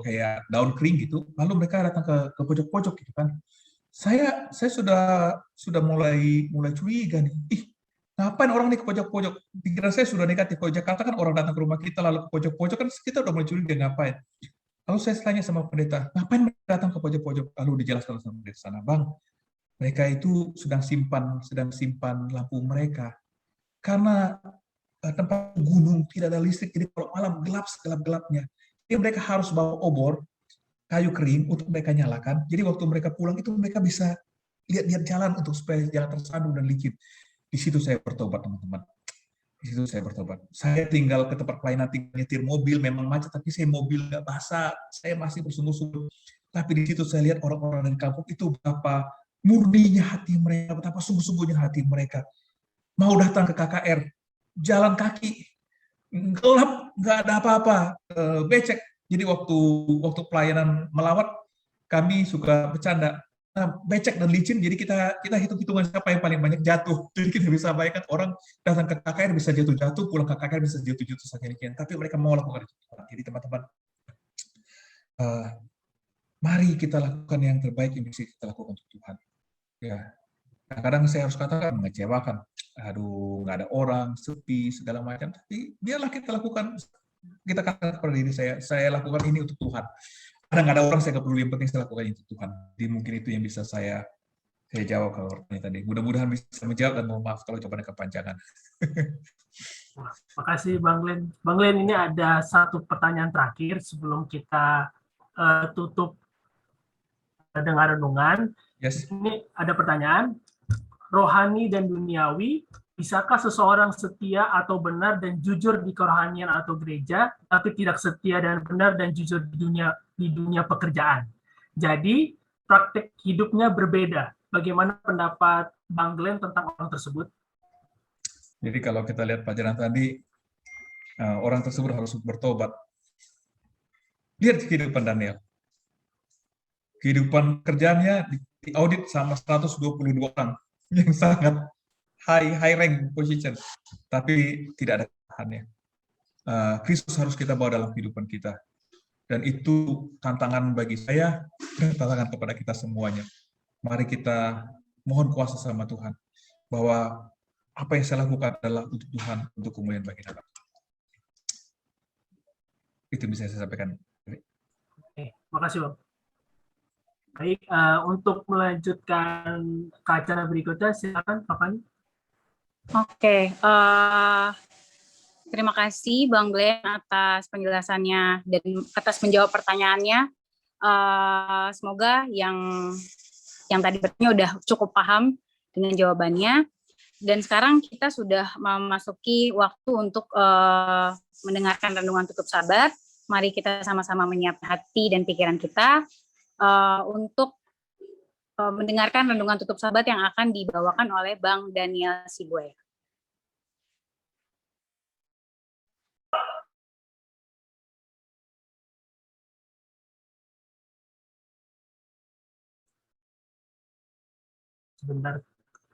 kayak daun kering gitu, lalu mereka datang ke pojok-pojok gitu kan. Saya sudah mulai curiga nih, ngapain orang nih ke pojok-pojok? Pikiran saya sudah negatif. Kalau Jakarta kan orang datang ke rumah kita lalu ke pojok-pojok, kan kita udah mulai curiga ngapain. Lalu saya tanya sama pendeta, ngapain mereka datang ke pojok-pojok? Lalu dijelaskan sama pendeta sana, Bang, mereka itu sedang simpan lampu mereka. Karena tempat gunung tidak ada listrik, jadi kalau malam gelap-gelapnya. Jadi mereka harus bawa obor, kayu kering untuk mereka nyalakan. Jadi waktu mereka pulang itu mereka bisa lihat jalan untuk supaya jangan tersandung dan licin. Di situ saya bertobat, teman-teman. Di situ saya bertobat. Saya tinggal ke tempat pelayanan, tinggal nyetir mobil, memang macet, tapi saya mobil nggak basah, saya masih bersungguh-sungguh. Tapi di situ saya lihat orang-orang dari kampung itu betapa murninya hati mereka, betapa sungguh-sungguhnya hati mereka. Mau datang ke KKR, jalan kaki, gelap, nggak ada apa-apa, becek. Jadi waktu pelayanan melawat, kami suka bercanda, becek dan licin, jadi kita hitung-hitungan siapa yang paling banyak jatuh. Jadi kita bisa bayangkan orang datang ke KKR bisa jatuh-jatuh, pulang ke KKR bisa jatuh-jatuh sakit-sakit. Tapi mereka mau lakukan itu. Jadi teman-teman, mari kita lakukan yang terbaik yang bisa kita lakukan untuk Tuhan. Ya, kadang saya harus katakan mengecewakan. Aduh, nggak ada orang, sepi, segala macam. Tapi biarlah kita lakukan. Kita katakan kepada diri saya lakukan ini untuk Tuhan. Kadang nggak ada orang, saya nggak perlu, yang penting saya lakukan itu Tuhan. Jadi mungkin itu yang bisa saya jawab kalau pertanyaan tadi. Mudah-mudahan bisa menjawab, dan mohon maaf kalau jawabannya kepanjangan. Makasih Bang Glenn. Bang Glenn, ini ada satu pertanyaan terakhir sebelum kita tutup dengan renungan. Yes. Ini ada pertanyaan, rohani dan duniawi, bisakah seseorang setia atau benar dan jujur di kerohanian atau gereja, tapi tidak setia dan benar dan jujur di dunia pekerjaan? Jadi praktek hidupnya berbeda. bagaimana pendapat Bang Glenn tentang orang tersebut? Jadi kalau kita lihat pelajaran tadi, orang tersebut harus bertobat. Lihat kehidupan Daniel. Kehidupan kerjaannya diaudit sama 122 orang yang sangat high rank position, tapi tidak ada tahannya. Kristus harus kita bawa dalam kehidupan kita. Dan itu tantangan bagi saya dan tantangan kepada kita semuanya. Mari kita mohon kuasa sama Tuhan, bahwa apa yang saya lakukan adalah untuk Tuhan, untuk kemuliaan bagi nama. Itu bisa saya sampaikan. Oke, makasih Bang. Baik, untuk melanjutkan ke acara berikutnya, silakan Pak Fani. Oke, terima kasih Bang Glenn atas penjelasannya dan atas menjawab pertanyaannya. Semoga yang tadi bertanya udah cukup paham dengan jawabannya. Dan sekarang kita sudah memasuki waktu untuk mendengarkan renungan tutup sabat. Mari kita sama-sama menyiapkan hati dan pikiran kita untuk mendengarkan renungan tutup sabat yang akan dibawakan oleh Bang Daniel Sibuaya. Sebentar,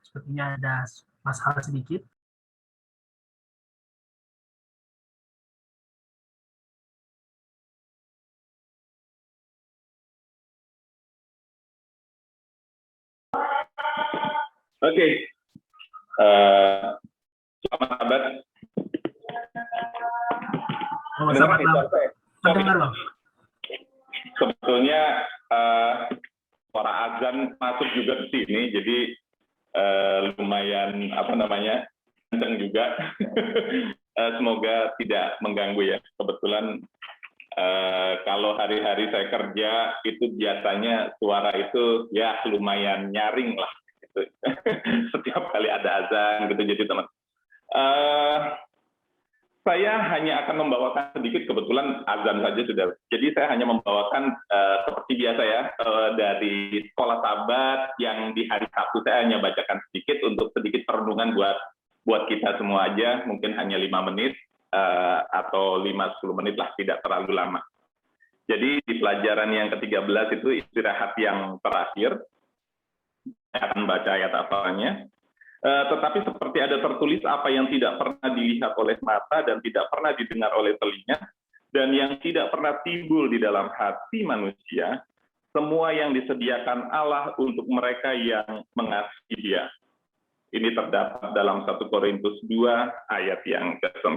sepertinya ada masalah sedikit. Oke, selamat sahabat. Selamat mendengar Bang. Sebetulnya suara azan masuk juga ke sini, jadi lumayan kenceng juga. Semoga tidak mengganggu ya. Kebetulan kalau hari-hari saya kerja itu biasanya suara itu ya lumayan nyaring lah. Gitu. Setiap kali ada azan gitu, jadi teman. Saya hanya akan membawakan sedikit, kebetulan azan saja sudah. Jadi saya hanya membawakan seperti biasa ya, dari sekolah sahabat yang di hari Sabtu saya hanya bacakan sedikit untuk sedikit perenungan buat kita semua aja, mungkin hanya 5 menit atau 5-10 menit lah, tidak terlalu lama. Jadi di pelajaran yang ke-13 itu istirahat yang terakhir, saya akan baca ayat hafalnya. Tetapi seperti ada tertulis apa yang tidak pernah dilihat oleh mata dan tidak pernah didengar oleh telinga, dan yang tidak pernah timbul di dalam hati manusia, semua yang disediakan Allah untuk mereka yang mengasihi Dia. Ini terdapat dalam 1 Korintus 2 ayat yang ke-9.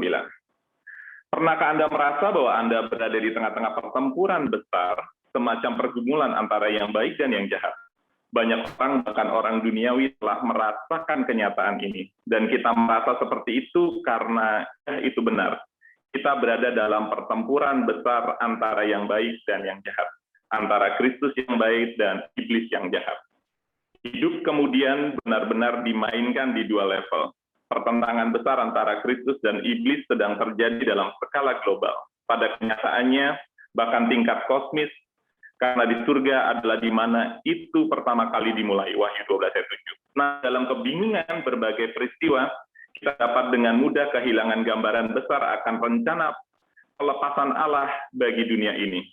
Pernahkah Anda merasa bahwa Anda berada di tengah-tengah pertempuran besar, semacam pergumulan antara yang baik dan yang jahat? Banyak orang, bahkan orang duniawi, telah merasakan kenyataan ini. Dan kita merasa seperti itu karena itu benar. Kita berada dalam pertempuran besar antara yang baik dan yang jahat. Antara Kristus yang baik dan iblis yang jahat. Hidup kemudian benar-benar dimainkan di 2 level. Pertentangan besar antara Kristus dan iblis sedang terjadi dalam skala global. Pada kenyataannya, bahkan tingkat kosmis, karena di surga adalah di mana itu pertama kali dimulai, Wahyu 12 ayat 7. Nah, dalam kebingungan berbagai peristiwa, kita dapat dengan mudah kehilangan gambaran besar akan rencana pelepasan Allah bagi dunia ini.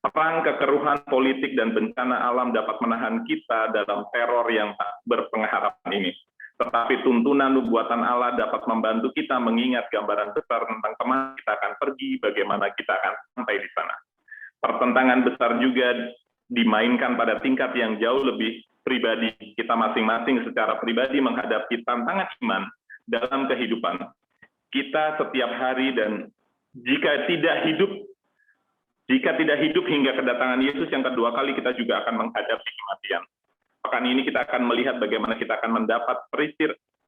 Perang, kekeruhan politik, dan bencana alam dapat menahan kita dalam teror yang tak berpengharapan ini. Tetapi tuntunan nubuatan Allah dapat membantu kita mengingat gambaran besar tentang kemana kita akan pergi, bagaimana kita akan sampai di sana. Pertentangan besar juga dimainkan pada tingkat yang jauh lebih pribadi. Kita masing-masing secara pribadi menghadapi tantangan iman dalam kehidupan kita setiap hari, dan jika tidak hidup hingga kedatangan Yesus yang kedua kali, kita juga akan menghadapi kematian. Pekan ini kita akan melihat bagaimana kita akan mendapat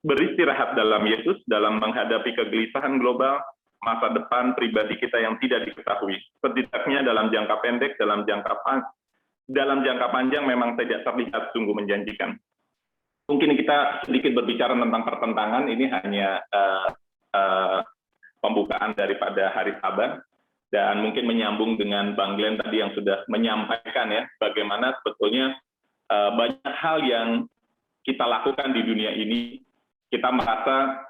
beristirahat dalam Yesus dalam menghadapi kegelisahan global, masa depan pribadi kita yang tidak diketahui. Setidaknya dalam jangka pendek, dalam jangka panjang memang tidak terlihat sungguh menjanjikan. Mungkin kita sedikit berbicara tentang pertentangan, ini hanya pembukaan daripada Hari Sabat, dan mungkin menyambung dengan Bang Glenn tadi yang sudah menyampaikan ya, bagaimana sebetulnya banyak hal yang kita lakukan di dunia ini, kita merasa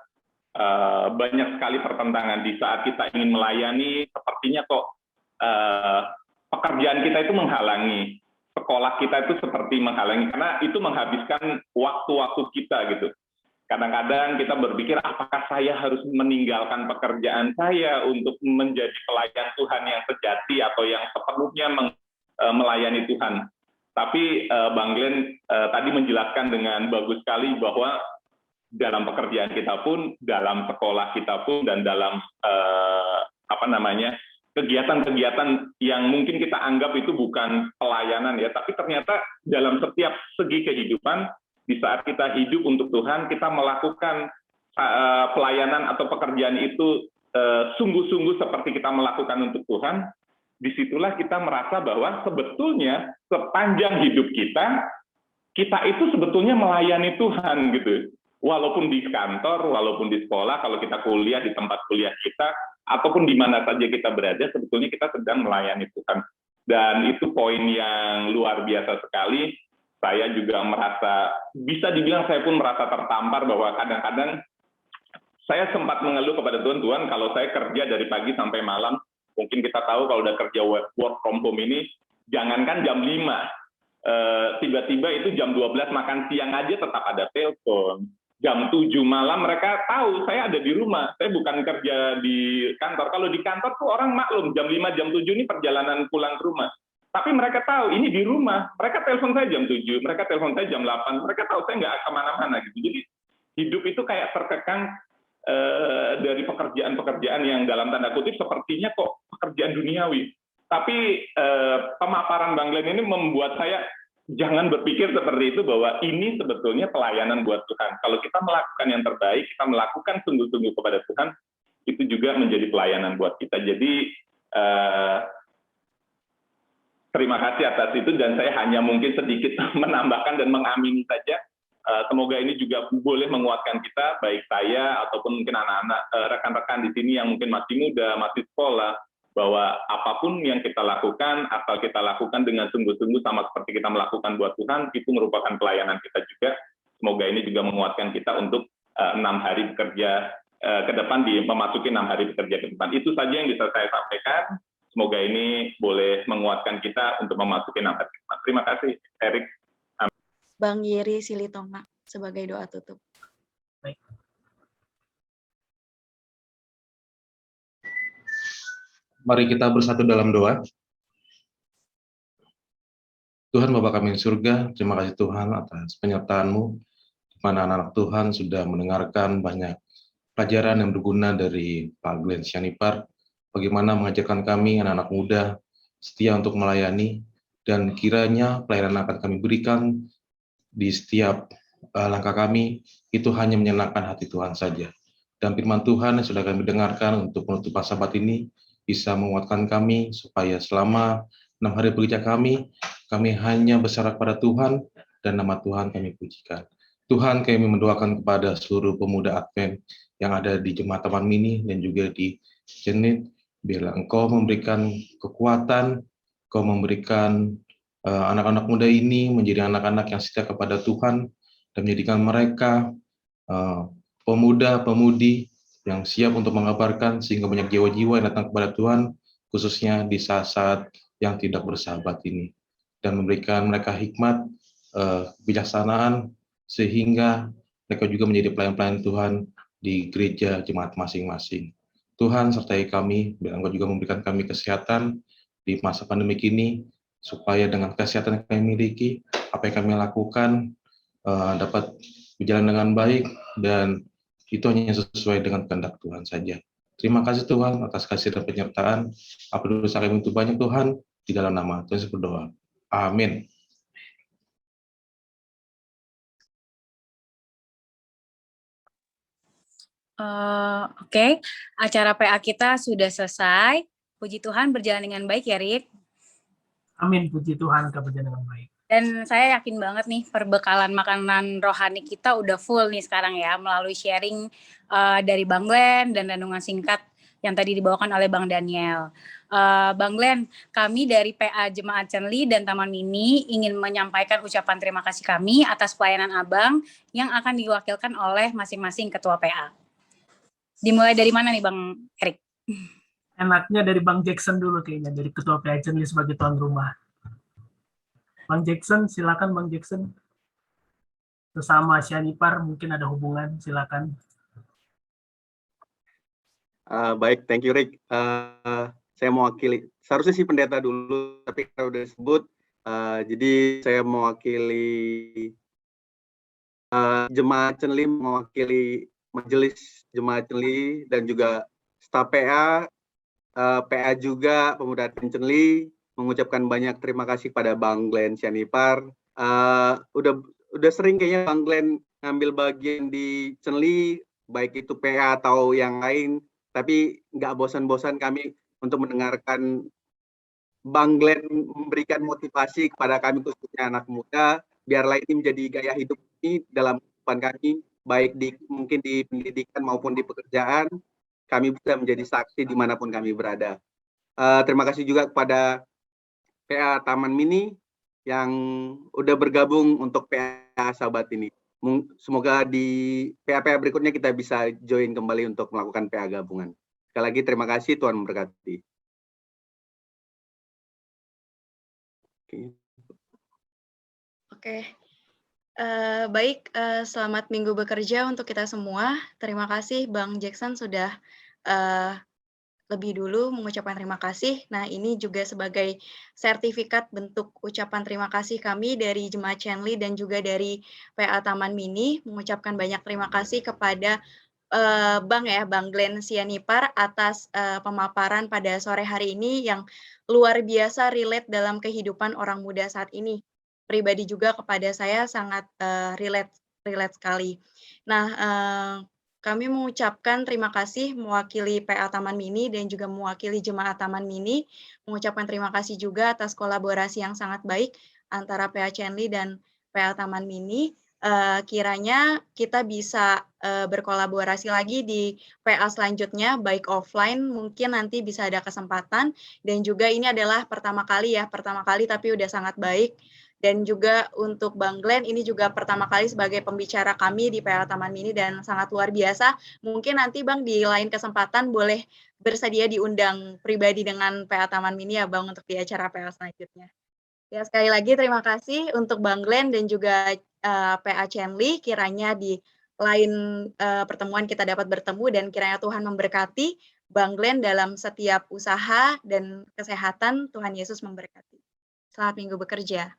banyak sekali pertentangan. Di saat kita ingin melayani, sepertinya kok pekerjaan kita itu menghalangi, sekolah kita itu seperti menghalangi, karena itu menghabiskan waktu-waktu kita gitu. Kadang-kadang kita berpikir, apakah saya harus meninggalkan pekerjaan saya untuk menjadi pelayan Tuhan yang sejati atau yang sepenuhnya melayani Tuhan. Tapi Bang Glenn tadi menjelaskan dengan bagus sekali bahwa dalam pekerjaan kita pun, dalam sekolah kita pun, dan dalam kegiatan-kegiatan yang mungkin kita anggap itu bukan pelayanan ya, tapi ternyata dalam setiap segi kehidupan, di saat kita hidup untuk Tuhan, kita melakukan pelayanan atau pekerjaan itu sungguh-sungguh seperti kita melakukan untuk Tuhan. Disitulah kita merasa bahwa sebetulnya sepanjang hidup kita itu sebetulnya melayani Tuhan gitu. Walaupun di kantor, walaupun di sekolah, kalau kita kuliah di tempat kuliah kita, ataupun di mana saja kita berada, sebetulnya kita sedang melayani Tuhan. Dan itu poin yang luar biasa sekali. Saya juga merasa, bisa dibilang saya pun merasa tertampar bahwa kadang-kadang saya sempat mengeluh kepada Tuhan, Tuhan kalau saya kerja dari pagi sampai malam, mungkin kita tahu kalau udah kerja work from home ini, jangankan jam 5, tiba-tiba itu jam 12 makan siang aja tetap ada telepon. Jam 7 malam mereka tahu saya ada di rumah, saya bukan kerja di kantor. Kalau di kantor tuh orang maklum, jam 5, jam 7 ini perjalanan pulang ke rumah. Tapi mereka tahu ini di rumah, mereka telepon saya jam 7, mereka telepon saya jam 8, mereka tahu saya nggak kemana-mana gitu. Jadi hidup itu kayak terkekang dari pekerjaan-pekerjaan yang dalam tanda kutip sepertinya kok pekerjaan duniawi. Tapi pemaparan Bang Glenn ini membuat saya jangan berpikir seperti itu, bahwa ini sebetulnya pelayanan buat Tuhan. Kalau kita melakukan yang terbaik, kita melakukan sungguh-sungguh kepada Tuhan, itu juga menjadi pelayanan buat kita. Jadi terima kasih atas itu, dan saya hanya mungkin sedikit menambahkan dan mengamini saja. Semoga ini juga boleh menguatkan kita, baik saya ataupun mungkin anak-anak, rekan-rekan di sini yang mungkin masih muda, masih sekolah, bahwa apapun yang kita lakukan, asal kita lakukan dengan sungguh-sungguh sama seperti kita melakukan buat Tuhan, itu merupakan pelayanan kita juga. Semoga ini juga menguatkan kita untuk 6 hari bekerja ke depan, memasuki 6 hari bekerja ke depan. Itu saja yang bisa saya sampaikan. Semoga ini boleh menguatkan kita untuk memasuki 6 hari ke depan. Terima kasih, Erik. Bang Yeri Silitonga sebagai doa tutup. Baik. Mari kita bersatu dalam doa. Tuhan Bapa kami di surga, terima kasih Tuhan atas penyertaan-Mu, di mana anak-anak Tuhan sudah mendengarkan banyak pelajaran yang berguna dari Pak Glenn Sianipar, bagaimana mengajarkan kami, anak-anak muda, setia untuk melayani, dan kiranya pelayanan akan kami berikan di setiap langkah kami, itu hanya menyenangkan hati Tuhan saja. Dan firman Tuhan yang sudah kami dengarkan untuk penutupan Sabat ini, bisa menguatkan kami, supaya selama 6 hari bekerja kami hanya berserah pada Tuhan, dan nama Tuhan kami pujikan. Tuhan, kami mendoakan kepada seluruh pemuda Advent yang ada di Jemaat Taman Mini dan juga di Jenit, biarlah Engkau memberikan kekuatan, Engkau memberikan anak-anak muda ini menjadi anak-anak yang setia kepada Tuhan, dan menjadikan mereka pemuda-pemudi yang siap untuk mengabarkan, sehingga banyak jiwa-jiwa yang datang kepada Tuhan, khususnya di saat-saat yang tidak bersahabat ini, dan memberikan mereka hikmat, kebijaksanaan, sehingga mereka juga menjadi pelayan-pelayan Tuhan di gereja jemaat masing-masing. Tuhan sertai kami, dan Engkau juga memberikan kami kesehatan di masa pandemi ini, supaya dengan kesehatan yang kami miliki, apa yang kami lakukan dapat berjalan dengan baik, dan itu hanya sesuai dengan kehendak Tuhan saja. Terima kasih Tuhan atas kasih dan penyertaan. Apa dosa kami itu banyak Tuhan, di dalam nama Tuhan saya berdoa. Amin. Oke, acara PA kita sudah selesai. Puji Tuhan berjalan dengan baik ya, Rik. Amin, puji Tuhan, berjalan dengan baik. Dan saya yakin banget nih perbekalan makanan rohani kita udah full nih sekarang ya, melalui sharing dari Bang Glenn dan renungan singkat yang tadi dibawakan oleh Bang Daniel. Bang Glenn, kami dari PA Jemaat Chenli dan Taman Mini ingin menyampaikan ucapan terima kasih kami atas pelayanan Abang yang akan diwakilkan oleh masing-masing ketua PA. Dimulai dari mana nih Bang Erik? Enaknya dari Bang Jackson dulu kayaknya, dari Ketua PA Chenli sebagai tuan rumah. Bang Jackson, silakan Bang Jackson. Sesama Syanipar mungkin ada hubungan, silakan. Baik, thank you Rick. Saya mewakili, seharusnya sih pendeta dulu, tapi kalau udah disebut, jadi saya mewakili Jemaat Chenli, mewakili Majelis Jemaat Chenli, dan juga staf PA, PA juga, pemuda Advent Chenli, mengucapkan banyak terima kasih pada Bang Glenn Syanipar. Udah sering kayaknya Bang Glenn ngambil bagian di Chenli, baik itu PA atau yang lain, tapi nggak bosan-bosan kami untuk mendengarkan Bang Glenn memberikan motivasi kepada kami, khususnya anak muda, biarlah ini menjadi gaya hidup ini dalam kehidupan kami, baik mungkin di pendidikan maupun di pekerjaan, kami bisa menjadi saksi dimanapun kami berada. Terima kasih juga kepada PA Taman Mini yang udah bergabung untuk PA Sahabat ini. Semoga di PA-PA berikutnya kita bisa join kembali untuk melakukan PA gabungan. Sekali lagi terima kasih, Tuhan memberkati. Oke. Baik, selamat minggu bekerja untuk kita semua. Terima kasih Bang Jackson sudah lebih dulu mengucapkan terima kasih. Nah, ini juga sebagai sertifikat bentuk ucapan terima kasih kami dari Jemaat Chenli dan juga dari PA Taman Mini, mengucapkan banyak terima kasih kepada Bang Glenn Syanipar atas pemaparan pada sore hari ini yang luar biasa relate dalam kehidupan orang muda saat ini. Pribadi juga kepada saya sangat relate sekali. Nah, kami mengucapkan terima kasih mewakili PA Taman Mini dan juga mewakili Jemaat Taman Mini, mengucapkan terima kasih juga atas kolaborasi yang sangat baik antara PA Chenli dan PA Taman Mini. Kiranya kita bisa berkolaborasi lagi di PA selanjutnya, baik offline, mungkin nanti bisa ada kesempatan, dan juga ini adalah pertama kali tapi udah sangat baik. Dan juga untuk Bang Glenn, ini juga pertama kali sebagai pembicara kami di PA Taman Mini dan sangat luar biasa. Mungkin nanti Bang di lain kesempatan boleh bersedia diundang pribadi dengan PA Taman Mini ya Bang untuk di acara PA selanjutnya. Ya, sekali lagi terima kasih untuk Bang Glenn dan juga PA Chenli. Kiranya di lain pertemuan kita dapat bertemu dan kiranya Tuhan memberkati Bang Glenn dalam setiap usaha dan kesehatan. Tuhan Yesus memberkati. Selamat minggu bekerja.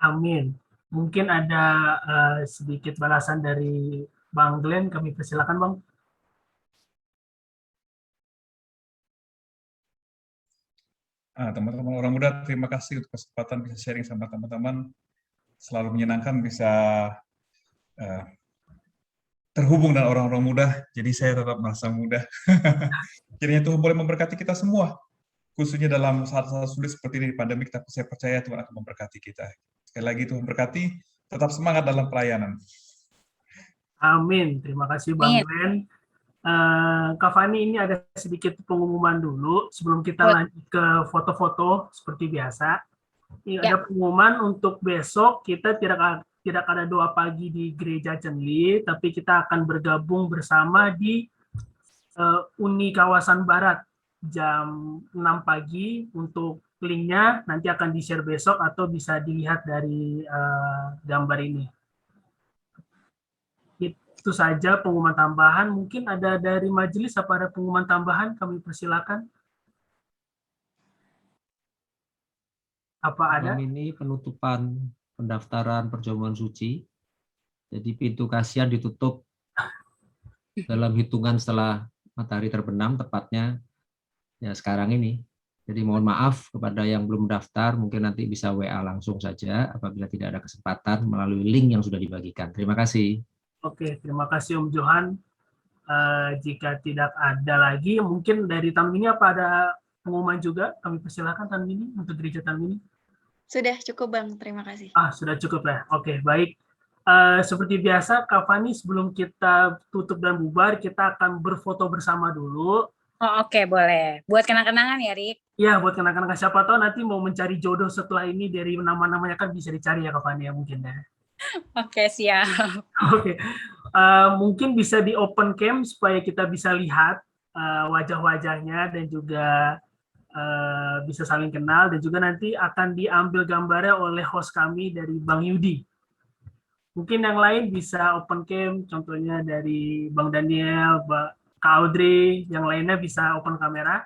Amin. Mungkin ada sedikit balasan dari Bang Glenn, kami persilakan Bang. Teman-teman orang muda, terima kasih untuk kesempatan bisa sharing sama teman-teman. Selalu menyenangkan bisa terhubung dengan orang-orang muda, jadi saya tetap merasa muda. Kiranya Tuhan boleh memberkati kita semua, khususnya dalam saat-saat sulit seperti ini di pandemi, saya percaya Tuhan akan memberkati kita. Sekali lagi Tuhan berkati, tetap semangat dalam pelayanan. Amin. Terima kasih Bang Glenn. Kak Fani, ini ada sedikit pengumuman dulu sebelum kita lanjut ke foto-foto seperti biasa. Ini ada pengumuman untuk besok, kita tidak ada doa pagi di Gereja Chenli, tapi kita akan bergabung bersama di Uni Kawasan Barat jam 6 pagi. Untuk linknya nanti akan di-share besok atau bisa dilihat dari gambar ini. Itu saja pengumuman tambahan. Mungkin ada dari majelis, apa ada pengumuman tambahan? Kami persilakan. Apa ada? Ini penutupan pendaftaran perjamuan suci. Jadi pintu kasihan ditutup dalam hitungan setelah matahari terbenam, tepatnya ya sekarang ini. Jadi mohon maaf kepada yang belum mendaftar, mungkin nanti bisa WA langsung saja apabila tidak ada kesempatan melalui link yang sudah dibagikan. Terima kasih. Oke, terima kasih Om Johan. Jika tidak ada lagi, mungkin dari Taman Mini apa ada pengumuman juga? Kami persilakan Taman Mini untuk Gereja Taman Mini. Sudah cukup Bang, terima kasih. Sudah cukup ya. Oke, baik. Seperti biasa, Kak Fani, sebelum kita tutup dan bubar, kita akan berfoto bersama dulu. Oh, oke, boleh. Buat kenang-kenangan ya, Rik? Ya, buat kenang-kenangan. Siapa tahu nanti mau mencari jodoh setelah ini dari nama-namanya kan bisa dicari ya, Kak Fani, ya mungkin ya. Oke, siap. Oke. Mungkin bisa di open cam supaya kita bisa lihat wajah-wajahnya dan juga bisa saling kenal, dan juga nanti akan diambil gambarnya oleh host kami dari Bang Yudi. Mungkin yang lain bisa open cam, contohnya dari Bang Daniel, Kak Audrey, yang lainnya bisa open kamera.